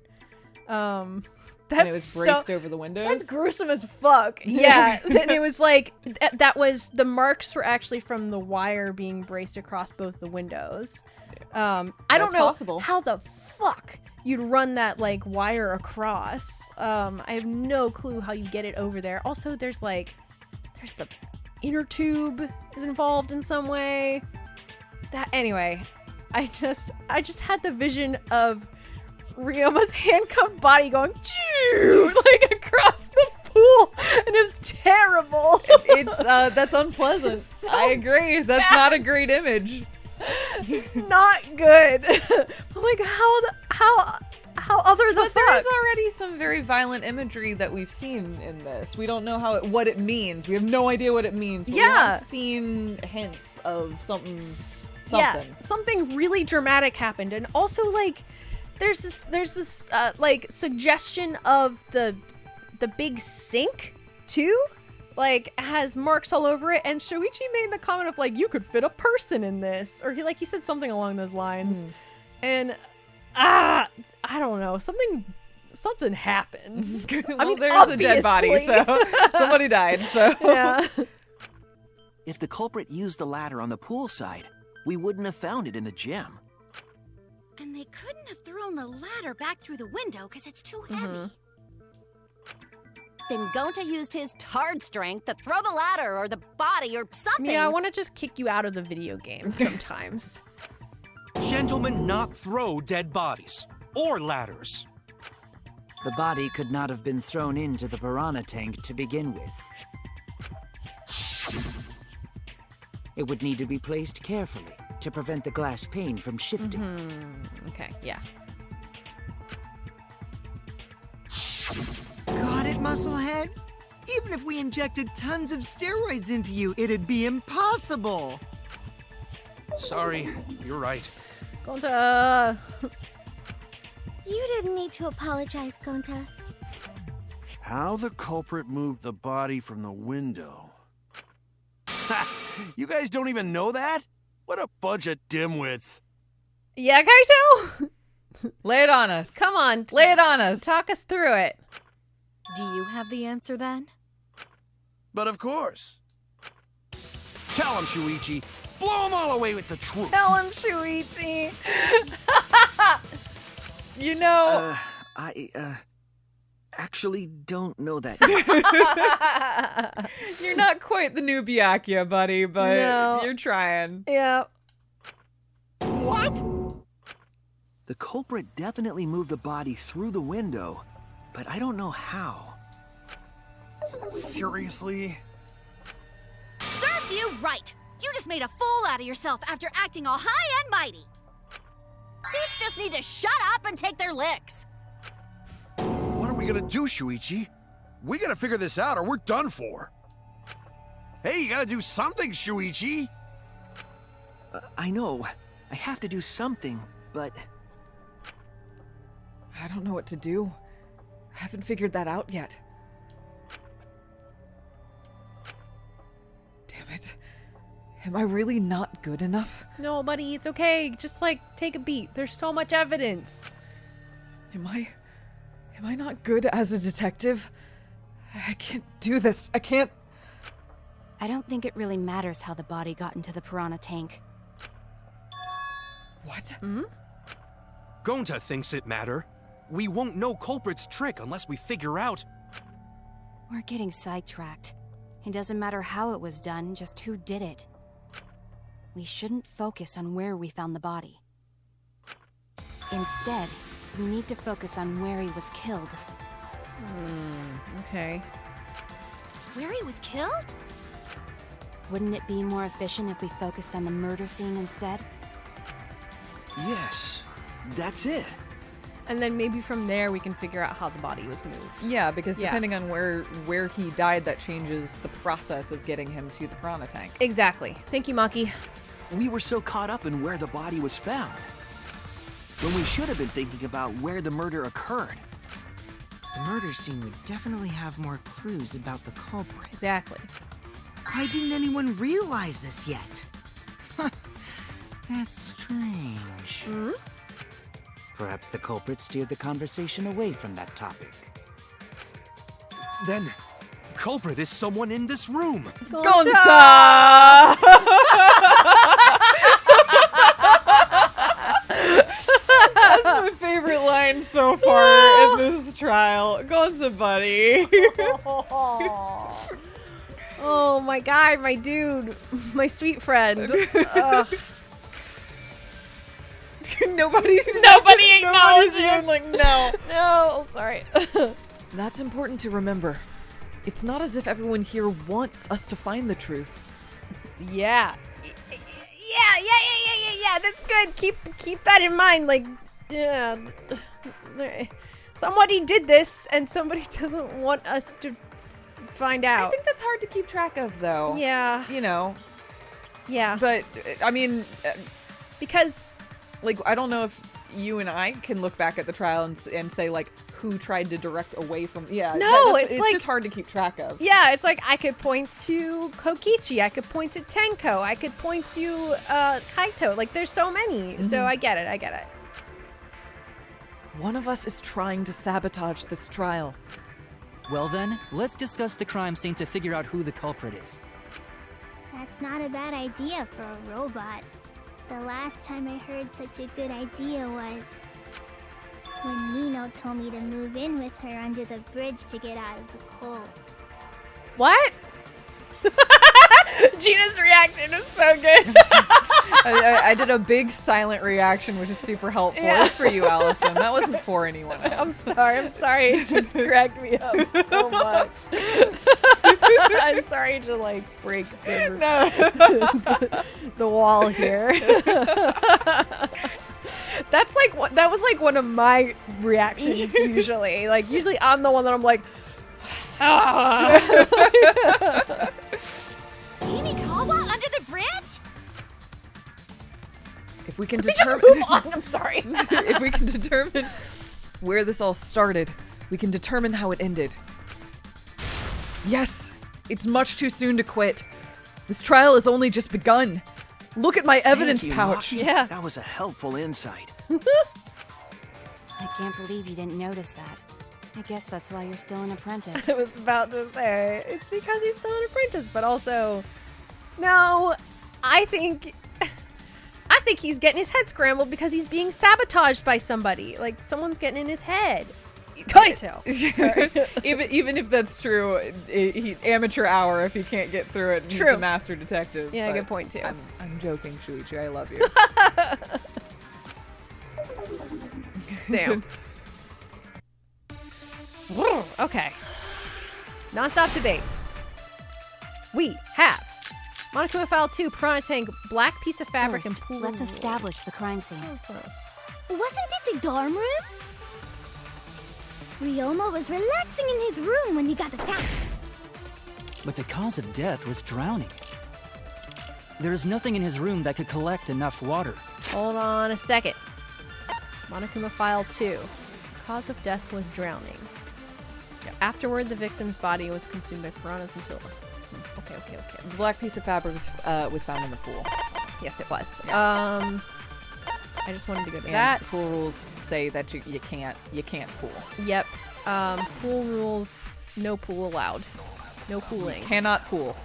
[SPEAKER 1] And it was braced over the windows?
[SPEAKER 2] That's gruesome as fuck. Yeah. And it was like, that was, the marks were actually from the wire being braced across both the windows. I don't know how the fuck you'd run that like wire across. I have no clue how you get it over there. Also, there's the inner tube is involved in some way. Anyway, I just had the vision of Ryoma's handcuffed body going like across the pool, and it was terrible.
[SPEAKER 1] It's that's unpleasant.
[SPEAKER 2] So
[SPEAKER 1] I agree. That's
[SPEAKER 2] bad.
[SPEAKER 1] not a great image.
[SPEAKER 2] It's not good. I'm like, how other the
[SPEAKER 1] But
[SPEAKER 2] fuck?
[SPEAKER 1] there's already some very violent imagery that we've seen in this. We don't know what it means. We have no idea what it means. But we have seen hints of something.
[SPEAKER 2] Yeah, something really dramatic happened, and also like there's this like suggestion of the big sink too, like has marks all over it, and Shuichi made the comment of like, you could fit a person in this, or he said something along those lines. And I don't know, something happened.
[SPEAKER 1] Well,
[SPEAKER 2] I mean,
[SPEAKER 1] there's a dead body, so somebody died. So
[SPEAKER 2] yeah.
[SPEAKER 3] If the culprit used the ladder on the pool side, we wouldn't have found it in the gym.
[SPEAKER 16] And they couldn't have thrown the ladder back through the window because it's too heavy.
[SPEAKER 9] Then Gonta used his tard strength to throw the ladder or the body or something.
[SPEAKER 2] Yeah, I want to just kick you out of the video game sometimes.
[SPEAKER 10] Gentlemen not throw dead bodies or ladders.
[SPEAKER 8] The body could not have been thrown into the piranha tank to begin with. It would need to be placed carefully to prevent the glass pane from shifting.
[SPEAKER 2] Okay, yeah.
[SPEAKER 6] Got it, Musclehead? Even if we injected tons of steroids into you, it'd be impossible.
[SPEAKER 10] Sorry, you're right.
[SPEAKER 2] Gonta.
[SPEAKER 15] You didn't need to apologize, Gonta.
[SPEAKER 4] How the culprit moved the body from the window. Ha! You guys don't even know that? What a bunch of dimwits.
[SPEAKER 2] Yeah, Kaito?
[SPEAKER 1] Lay it on us.
[SPEAKER 2] Come on.
[SPEAKER 1] Lay it on us.
[SPEAKER 2] Talk us through it.
[SPEAKER 14] Do you have the answer then?
[SPEAKER 4] But of course. Tell him, Shuichi. Blow him all away with the truth.
[SPEAKER 2] Tell him, Shuichi.
[SPEAKER 1] You know...
[SPEAKER 3] I actually don't know that.
[SPEAKER 1] You're not quite the new Byakuya, buddy, but
[SPEAKER 2] No.
[SPEAKER 1] you're trying.
[SPEAKER 2] Yeah.
[SPEAKER 4] What?
[SPEAKER 3] The culprit definitely moved the body through the window, but I don't know how.
[SPEAKER 4] Seriously?
[SPEAKER 16] Serves you right. You just made a fool out of yourself after acting all high and mighty. Thieves just need to shut up and take their licks.
[SPEAKER 4] What are we gonna do, Shuichi? We gotta figure this out or we're done for. Hey, you gotta do something, Shuichi!
[SPEAKER 3] I know. I have to do something, but...
[SPEAKER 1] I don't know what to do. I haven't figured that out yet. Damn it. Am I really not good enough?
[SPEAKER 2] No, buddy, it's okay. Just, like, take a beat. There's so much evidence.
[SPEAKER 1] Am I not good as a detective? I can't do this. I can't...
[SPEAKER 5] I don't think it really matters how the body got into the piranha tank.
[SPEAKER 1] What?
[SPEAKER 10] Gonta thinks it matter. We won't know culprit's trick unless we figure out...
[SPEAKER 5] We're getting sidetracked. It doesn't matter how it was done, just who did it. We shouldn't focus on where we found the body. Instead, we need to focus on where he was killed.
[SPEAKER 2] Okay.
[SPEAKER 16] Where he was killed?
[SPEAKER 5] Wouldn't it be more efficient if we focused on the murder scene instead?
[SPEAKER 3] Yes, that's it.
[SPEAKER 2] And then maybe from there we can figure out how the body was moved.
[SPEAKER 1] Yeah, because depending on where he died, that changes the process of getting him to the piranha tank.
[SPEAKER 2] Exactly. Thank you, Maki.
[SPEAKER 3] We were so caught up in where the body was found, when we should have been thinking about where the murder occurred.
[SPEAKER 6] The murder scene would definitely have more clues about the culprit.
[SPEAKER 2] Exactly.
[SPEAKER 6] Why didn't anyone realize this yet? That's strange.
[SPEAKER 8] Perhaps the culprit steered the conversation away from that topic.
[SPEAKER 10] Then, culprit is someone in this room.
[SPEAKER 1] Gonta! That's my favorite line so far in this trial. Gonta, buddy.
[SPEAKER 2] Oh, my guy, my dude, my sweet friend.
[SPEAKER 1] Nobody's
[SPEAKER 2] acknowledged
[SPEAKER 1] even like, no.
[SPEAKER 2] No, sorry.
[SPEAKER 1] That's important to remember. It's not as if everyone here wants us to find the truth.
[SPEAKER 2] Yeah. Yeah, that's good. Keep that in mind. Like, yeah. Somebody did this, and somebody doesn't want us to find out.
[SPEAKER 1] I think that's hard to keep track of, though.
[SPEAKER 2] Yeah.
[SPEAKER 1] You know.
[SPEAKER 2] Yeah.
[SPEAKER 1] But, I mean...
[SPEAKER 2] because...
[SPEAKER 1] Like, I don't know if you and I can look back at the trial and say, like, who tried to direct away from... Yeah.
[SPEAKER 2] No,
[SPEAKER 1] it's
[SPEAKER 2] like,
[SPEAKER 1] just hard to keep track of.
[SPEAKER 2] Yeah, it's like I could point to Kokichi, I could point to Tenko, I could point to Kaito. Like, there's so many. So I get it.
[SPEAKER 1] One of us is trying to sabotage this trial.
[SPEAKER 7] Well then, let's discuss the crime scene to figure out who the culprit is.
[SPEAKER 15] That's not a bad idea for a robot. The last time I heard such a good idea was when Nino told me to move in with her under the bridge to get out of the cold.
[SPEAKER 2] What? Gina's reaction is so good.
[SPEAKER 1] I did a big silent reaction, which is super helpful.
[SPEAKER 2] Yeah.
[SPEAKER 1] It was for you, Allison. That wasn't for anyone else.
[SPEAKER 2] I'm sorry. It just cracked me up so much. I'm sorry to, like, break the wall here. That's like that was like one of my reactions usually. Like, usually I'm the one that I'm like,
[SPEAKER 16] Himikawa under the bridge?
[SPEAKER 1] If we can
[SPEAKER 2] just
[SPEAKER 1] determine,
[SPEAKER 2] move on. I'm sorry.
[SPEAKER 1] If we can determine where this all started, we can determine how it ended. Yes, it's much too soon to quit. This trial has only just begun. Look at my evidence
[SPEAKER 3] Thank you,
[SPEAKER 1] pouch.
[SPEAKER 3] Maki.
[SPEAKER 2] Yeah.
[SPEAKER 3] That was a helpful insight.
[SPEAKER 5] I can't believe you didn't notice that. I guess that's why you're still an apprentice.
[SPEAKER 2] I was about to say, it's because he's still an apprentice, but also, no, I think he's getting his head scrambled because he's being sabotaged by somebody. Like, someone's getting in his head. Kaito.
[SPEAKER 1] even if that's true, amateur hour if he can't get through it. He's
[SPEAKER 2] True.
[SPEAKER 1] a master detective.
[SPEAKER 2] Yeah,
[SPEAKER 1] but
[SPEAKER 2] good point too.
[SPEAKER 1] I'm joking, Shuichi. I love you.
[SPEAKER 2] Damn. Okay. Non-stop debate. We have Monokuma File 2, Piranha Tank, black piece of fabric, and pool.
[SPEAKER 16] Let's establish the crime scene.
[SPEAKER 15] Wasn't it the dorm room? Ryoma was relaxing in his room when he got attacked.
[SPEAKER 7] But the cause of death was drowning. There is nothing in his room that could collect enough water.
[SPEAKER 2] Hold on a second. Monokuma File 2. The cause of death was drowning. Afterward, the victim's body was consumed by piranhas until... Okay.
[SPEAKER 1] The black piece of fabric was found in the pool.
[SPEAKER 2] Yes, it was.
[SPEAKER 1] Yeah.
[SPEAKER 2] I just wanted to go to
[SPEAKER 1] And
[SPEAKER 2] that.
[SPEAKER 1] pool rules say that you can't pool.
[SPEAKER 2] Yep. Pool rules, no pool allowed. No pooling.
[SPEAKER 1] Cannot pool.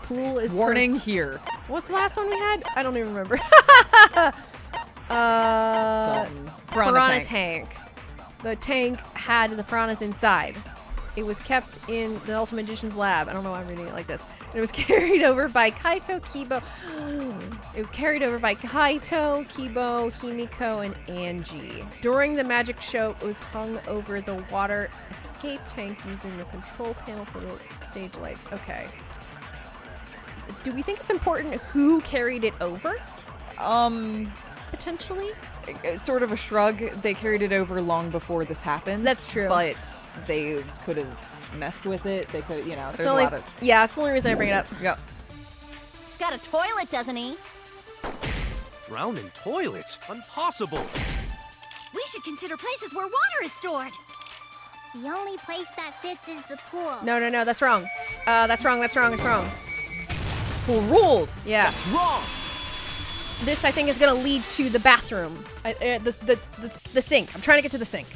[SPEAKER 2] Pool is
[SPEAKER 1] warning here.
[SPEAKER 2] What's the last one we had? I don't even remember. Piranha tank. The tank had the piranhas inside. It was kept in the Ultimate Magician's lab. I don't know why I'm reading it like this. It was carried over by Kaito, Kibo. It was carried over by Kaito, Kibo, Himiko, and Angie. During the magic show, it was hung over the water escape tank using the control panel for the stage lights. Okay. Do we think it's important who carried it over? Potentially?
[SPEAKER 1] Sort of a shrug. They carried it over long before this happened.
[SPEAKER 2] That's true.
[SPEAKER 1] But they could have messed with it. They could, there's a lot of...
[SPEAKER 2] Yeah, it's the only reason I bring it up.
[SPEAKER 1] Yep.
[SPEAKER 16] He's got a toilet, doesn't he?
[SPEAKER 10] Drown in toilets? Impossible.
[SPEAKER 16] We should consider places where water is stored.
[SPEAKER 15] The only place that fits is the pool.
[SPEAKER 2] No, that's wrong. That's wrong.
[SPEAKER 1] Pool rules.
[SPEAKER 2] Yeah.
[SPEAKER 4] That's wrong.
[SPEAKER 2] This, I think, is going to lead to the bathroom. The sink. I'm trying to get to the sink.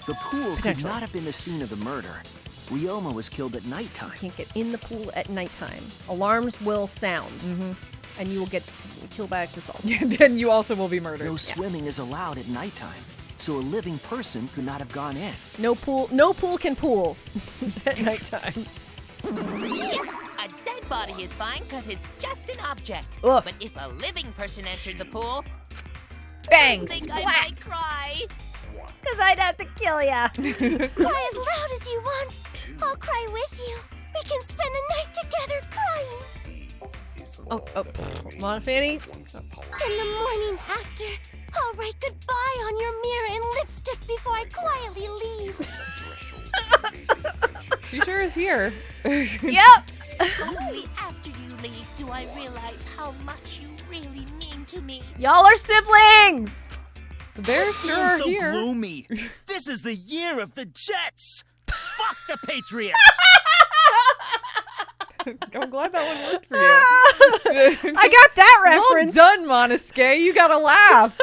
[SPEAKER 3] The pool could not have been the scene of the murder. Ryoma was killed at nighttime.
[SPEAKER 2] You can't get in the pool at nighttime. Alarms will sound. Mm-hmm. And you will get killed by exosols.
[SPEAKER 1] Then you also will be murdered.
[SPEAKER 3] No swimming is allowed at nighttime, so a living person could not have gone in.
[SPEAKER 2] No pool can pool at nighttime.
[SPEAKER 12] A dead body is fine because it's just an object.
[SPEAKER 2] Oof.
[SPEAKER 12] But if a living person entered the pool,
[SPEAKER 1] bang,
[SPEAKER 12] I think I
[SPEAKER 1] splat.
[SPEAKER 12] might cry.
[SPEAKER 2] Because I'd have to kill ya.
[SPEAKER 15] Cry as loud as you want. I'll cry with you. We can spend the night together crying.
[SPEAKER 2] Monofanny?
[SPEAKER 15] In the morning after, I'll write goodbye on your mirror in lipstick before I quietly leave.
[SPEAKER 1] She sure is here.
[SPEAKER 2] Yep.
[SPEAKER 12] Only after you leave do I realize how much you really mean to me.
[SPEAKER 2] Y'all are siblings.
[SPEAKER 1] They're sure
[SPEAKER 13] so
[SPEAKER 1] here.
[SPEAKER 13] gloomy. This is the year of the Jets. Fuck the Patriots.
[SPEAKER 1] I'm glad that one worked for you.
[SPEAKER 2] I got that reference.
[SPEAKER 1] Well done, Monosuke. You gotta laugh.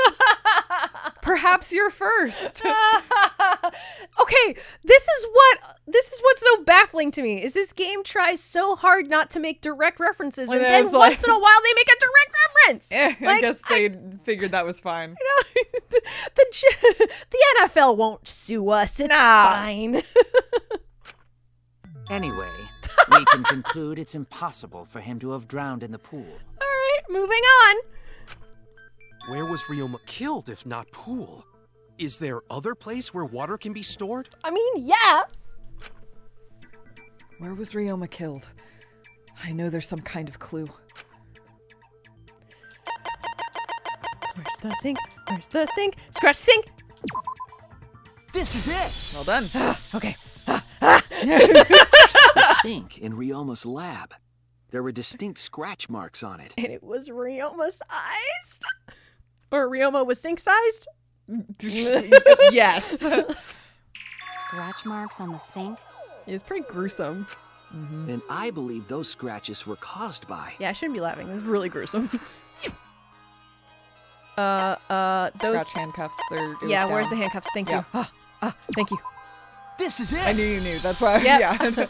[SPEAKER 1] Perhaps you're first.
[SPEAKER 2] Okay, this is what's so baffling to me is this game tries so hard not to make direct references, and then once in a while they make a direct reference.
[SPEAKER 1] I guess they figured that was fine.
[SPEAKER 2] The NFL won't sue us. It's fine.
[SPEAKER 8] Anyway, we can conclude it's impossible for him to have drowned in the pool.
[SPEAKER 2] All right, moving on.
[SPEAKER 10] Where was Ryoma killed if not pool? Is there other place where water can be stored?
[SPEAKER 2] I mean, yeah.
[SPEAKER 1] Where was Ryoma killed? I know there's some kind of clue.
[SPEAKER 2] Where's the sink? Where's the sink? Scratch sink.
[SPEAKER 4] This is it.
[SPEAKER 1] Well done.
[SPEAKER 2] Okay.
[SPEAKER 3] The sink in Ryoma's lab. There were distinct scratch marks on it.
[SPEAKER 2] And it was Ryoma-sized? Or Ryoma was sink-sized?
[SPEAKER 1] Yes.
[SPEAKER 14] Scratch marks on the sink?
[SPEAKER 2] It's pretty gruesome.
[SPEAKER 3] And I believe those scratches were caused by...
[SPEAKER 2] Yeah, I shouldn't be laughing. This is really gruesome.
[SPEAKER 1] Those
[SPEAKER 2] Those...
[SPEAKER 1] handcuffs.
[SPEAKER 2] Yeah, where's the handcuffs? Thank you. Thank you.
[SPEAKER 4] This is it.
[SPEAKER 1] I knew you knew. That's why.
[SPEAKER 2] Yep.
[SPEAKER 1] Yeah.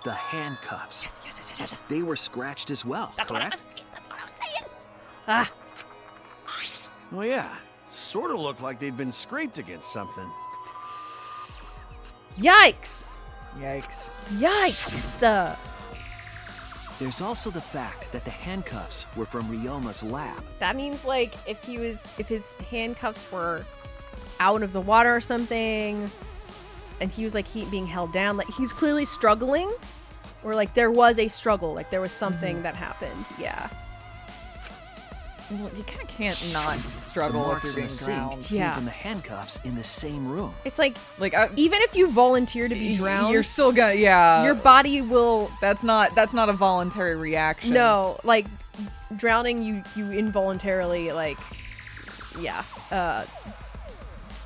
[SPEAKER 3] The handcuffs.
[SPEAKER 2] Yes.
[SPEAKER 3] They were scratched as well, correct?
[SPEAKER 4] Oh yeah, sort of looked like they'd been scraped against something.
[SPEAKER 2] Yikes.
[SPEAKER 1] Yikes.
[SPEAKER 2] Yikes.
[SPEAKER 3] There's also the fact that the handcuffs were from Ryoma's lab.
[SPEAKER 2] That means, like, if his handcuffs were out of the water or something, and he was, like, being held down, like, he's clearly struggling, or, like, there was a struggle, like, there was something that happened, yeah.
[SPEAKER 1] Well, you kind of can't not struggle if you're being drowned.
[SPEAKER 3] Came from the handcuffs in the same room.
[SPEAKER 2] It's like even if you volunteer to be drowned,
[SPEAKER 1] you're still gonna, yeah.
[SPEAKER 2] Your body will.
[SPEAKER 1] That's not a voluntary reaction.
[SPEAKER 2] No, like drowning, you involuntarily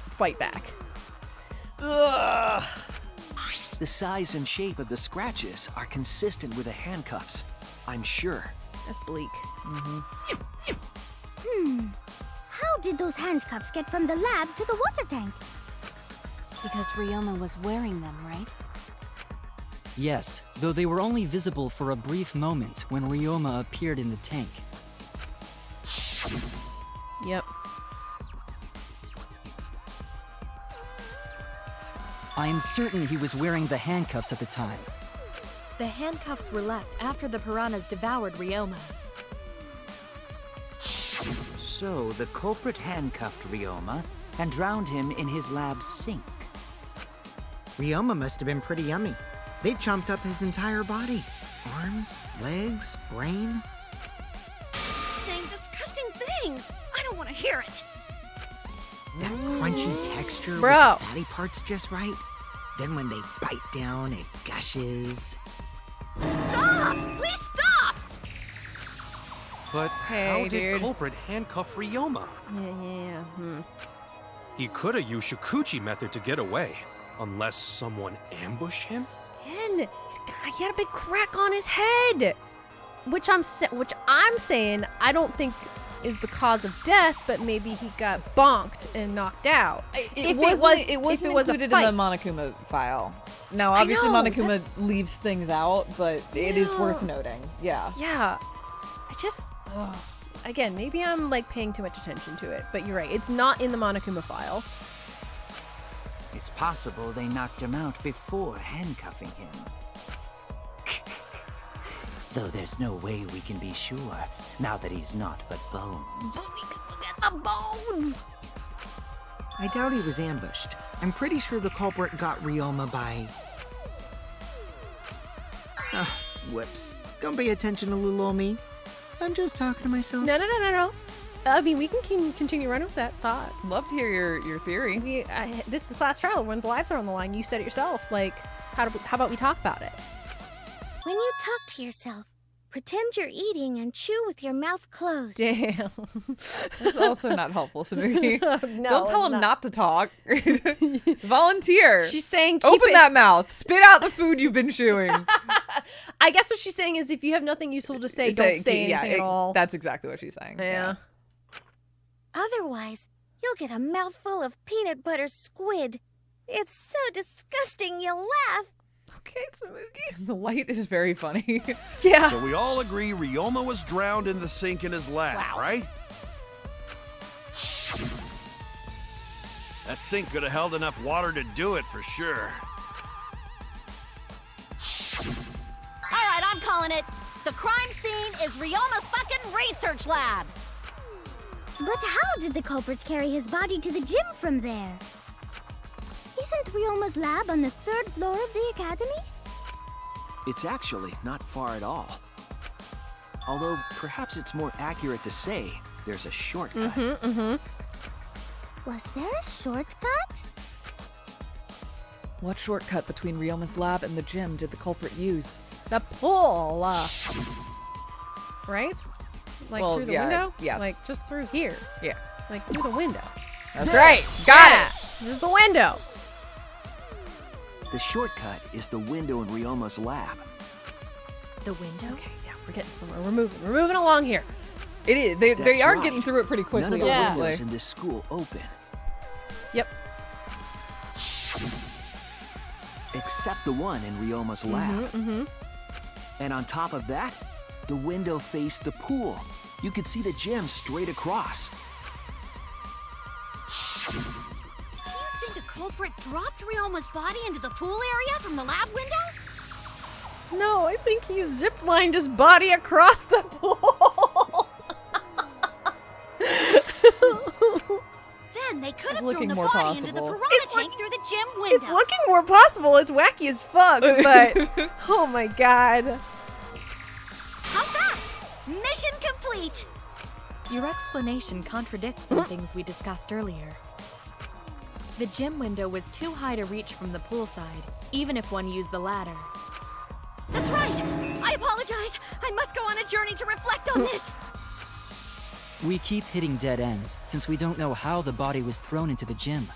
[SPEAKER 2] fight back.
[SPEAKER 3] Ugh. The size and shape of the scratches are consistent with the handcuffs, I'm sure.
[SPEAKER 2] That's bleak.
[SPEAKER 15] How did those handcuffs get from the lab to the water tank?
[SPEAKER 5] Because Ryoma was wearing them, right?
[SPEAKER 7] Yes, though they were only visible for a brief moment when Ryoma appeared in the tank.
[SPEAKER 2] Yep.
[SPEAKER 7] I am certain he was wearing the handcuffs at the time.
[SPEAKER 14] The handcuffs were left after the piranhas devoured Ryoma.
[SPEAKER 8] So the culprit handcuffed Ryoma and drowned him in his lab's sink.
[SPEAKER 6] Ryoma must have been pretty yummy. They chomped up his entire body. Arms, legs, brain.
[SPEAKER 16] Saying disgusting things. I don't want to hear it.
[SPEAKER 6] That crunchy texture
[SPEAKER 2] Bro.
[SPEAKER 6] with the fatty parts just right. Then when they bite down, it gushes.
[SPEAKER 16] Stop! Please stop!
[SPEAKER 10] But
[SPEAKER 2] Hey,
[SPEAKER 10] how did
[SPEAKER 2] dude.
[SPEAKER 10] culprit handcuff Ryoma?
[SPEAKER 2] Yeah.
[SPEAKER 10] He could have used Shukuchi method to get away, unless someone ambushed him?
[SPEAKER 2] And he had a big crack on his head, which I'm saying I don't think is the cause of death, but maybe he got bonked and knocked out.
[SPEAKER 1] It wasn't included in the Monokuma file. Now, obviously,
[SPEAKER 2] know,
[SPEAKER 1] Monokuma leaves things out, but it is worth noting. Yeah.
[SPEAKER 2] Yeah. I just, again, maybe I'm like paying too much attention to it, but you're right. It's not in the Monokuma file.
[SPEAKER 8] It's possible they knocked him out before handcuffing him. Though there's no way we can be sure, now that he's not but bones.
[SPEAKER 16] But we can look at the bones!
[SPEAKER 6] I doubt he was ambushed. I'm pretty sure the culprit got Ryoma by... whoops. Don't pay attention to little old me. I'm just talking to myself.
[SPEAKER 2] No. I mean, we can continue running with that thought.
[SPEAKER 1] Love to hear your theory.
[SPEAKER 2] This is a class trial. Everyone's lives are on the line. You said it yourself. Like, how about we talk about it?
[SPEAKER 15] When you talk to yourself, pretend you're eating and chew with your mouth closed.
[SPEAKER 2] Damn.
[SPEAKER 1] That's also not helpful, Samui.
[SPEAKER 2] No,
[SPEAKER 1] Don't tell
[SPEAKER 2] it's
[SPEAKER 1] him not to talk. Volunteer.
[SPEAKER 2] She's saying
[SPEAKER 1] open that mouth. Spit out the food you've been chewing.
[SPEAKER 2] I guess what she's saying is if you have nothing useful to say, don't say anything at all.
[SPEAKER 1] That's exactly what she's saying.
[SPEAKER 2] Yeah.
[SPEAKER 15] Otherwise, you'll get a mouthful of peanut butter squid. It's so disgusting you'll laugh.
[SPEAKER 2] Okay, Tsumugi.
[SPEAKER 1] The light is very funny.
[SPEAKER 2] Yeah.
[SPEAKER 4] So we all agree Ryoma was drowned in the sink in his lab, right? That sink could have held enough water to do it for sure.
[SPEAKER 16] Alright, I'm calling it. The crime scene is Ryoma's fucking research lab.
[SPEAKER 15] But how did the culprit carry his body to the gym from there? Isn't Ryoma's lab on the 3rd floor of the academy?
[SPEAKER 3] It's actually not far at all. Although, perhaps it's more accurate to say there's a shortcut.
[SPEAKER 15] Was there a shortcut?
[SPEAKER 1] What shortcut between Ryoma's lab and the gym did the culprit use?
[SPEAKER 2] The pool. Right? Like
[SPEAKER 1] Well,
[SPEAKER 2] through the
[SPEAKER 1] yeah,
[SPEAKER 2] window?
[SPEAKER 1] yes.
[SPEAKER 2] Like just through here.
[SPEAKER 1] Yeah.
[SPEAKER 2] Like through the window.
[SPEAKER 1] That's right. Got it.
[SPEAKER 2] There's the window.
[SPEAKER 3] The shortcut is the window in Ryoma's lab.
[SPEAKER 2] The window? Okay, yeah, we're getting somewhere. We're moving along here.
[SPEAKER 1] It is. They
[SPEAKER 3] That's
[SPEAKER 1] are
[SPEAKER 3] right.
[SPEAKER 1] getting through it pretty quickly.
[SPEAKER 3] None of the
[SPEAKER 1] honestly.
[SPEAKER 3] windows in this school open.
[SPEAKER 2] Yep.
[SPEAKER 3] Except the one in Ryoma's lab. And on top of that, the window faced the pool. You could see the gym straight across.
[SPEAKER 16] Do you think the culprit dropped Ryoma's body into the pool area from the lab window?
[SPEAKER 2] No, I think he ziplined his body across the pool.
[SPEAKER 16] Then they could
[SPEAKER 1] It's
[SPEAKER 16] have
[SPEAKER 1] looking
[SPEAKER 16] thrown the
[SPEAKER 1] more
[SPEAKER 16] body into the
[SPEAKER 1] possible.
[SPEAKER 16] piranha tank through the gym window.
[SPEAKER 2] It's looking more possible. It's wacky as fuck, but oh my god.
[SPEAKER 16] How's that? Mission complete.
[SPEAKER 14] Your explanation contradicts some things we discussed earlier. The gym window was too high to reach from the poolside, even if one used the ladder.
[SPEAKER 16] That's right. I apologize. I must go on a journey to reflect on this.
[SPEAKER 7] We keep hitting dead ends, since we don't know how the body was thrown into the gym.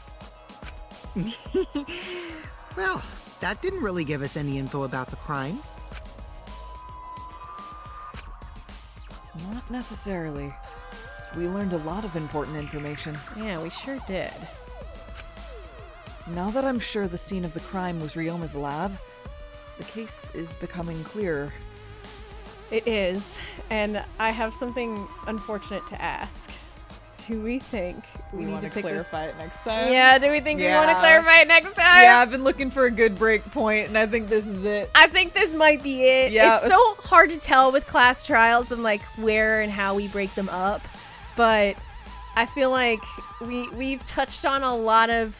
[SPEAKER 6] Well, that didn't really give us any info about the crime.
[SPEAKER 1] Not necessarily. We learned a lot of important information.
[SPEAKER 2] Yeah, we sure did.
[SPEAKER 1] Now that I'm sure the scene of the crime was Ryoma's lab, the case is becoming clearer.
[SPEAKER 2] It is, and I have something unfortunate to ask. Do we think we need
[SPEAKER 1] want
[SPEAKER 2] to
[SPEAKER 1] to
[SPEAKER 2] pick
[SPEAKER 1] clarify
[SPEAKER 2] this...
[SPEAKER 1] it next time?
[SPEAKER 2] Yeah, do we think we want to clarify it next time?
[SPEAKER 1] Yeah, I've been looking for a good break point, and I think this is it.
[SPEAKER 2] I think this might be it.
[SPEAKER 1] Yeah,
[SPEAKER 2] it's so hard to tell with class trials and like where and how we break them up, but I feel like we've touched on a lot of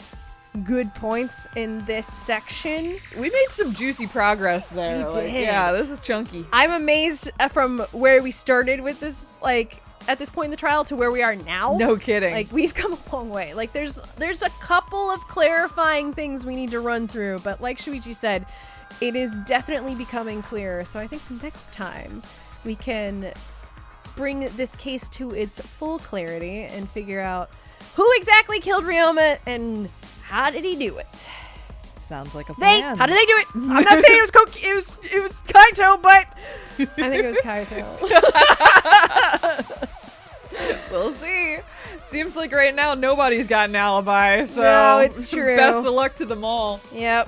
[SPEAKER 2] good points in this section.
[SPEAKER 1] We made some juicy progress there.
[SPEAKER 2] We
[SPEAKER 1] Like,
[SPEAKER 2] did.
[SPEAKER 1] yeah, this is chunky.
[SPEAKER 2] I'm amazed from where we started with this, like at this point in the trial to where we are now.
[SPEAKER 1] No kidding.
[SPEAKER 2] Like we've come a long way. Like there's a couple of clarifying things we need to run through, but like Shuichi said, it is definitely becoming clearer. So I think next time we can bring this case to its full clarity and figure out who exactly killed Ryoma and how did he do it.
[SPEAKER 1] Sounds like a
[SPEAKER 2] How
[SPEAKER 1] plan.
[SPEAKER 2] did they do it? I'm not saying it was Kaito, but I think it was Kaito.
[SPEAKER 1] We'll see. Seems like right now nobody's got an alibi, so
[SPEAKER 2] No, it's true.
[SPEAKER 1] Best of luck to them all.
[SPEAKER 2] Yep.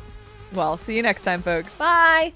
[SPEAKER 1] Well, see you next time, folks.
[SPEAKER 2] Bye.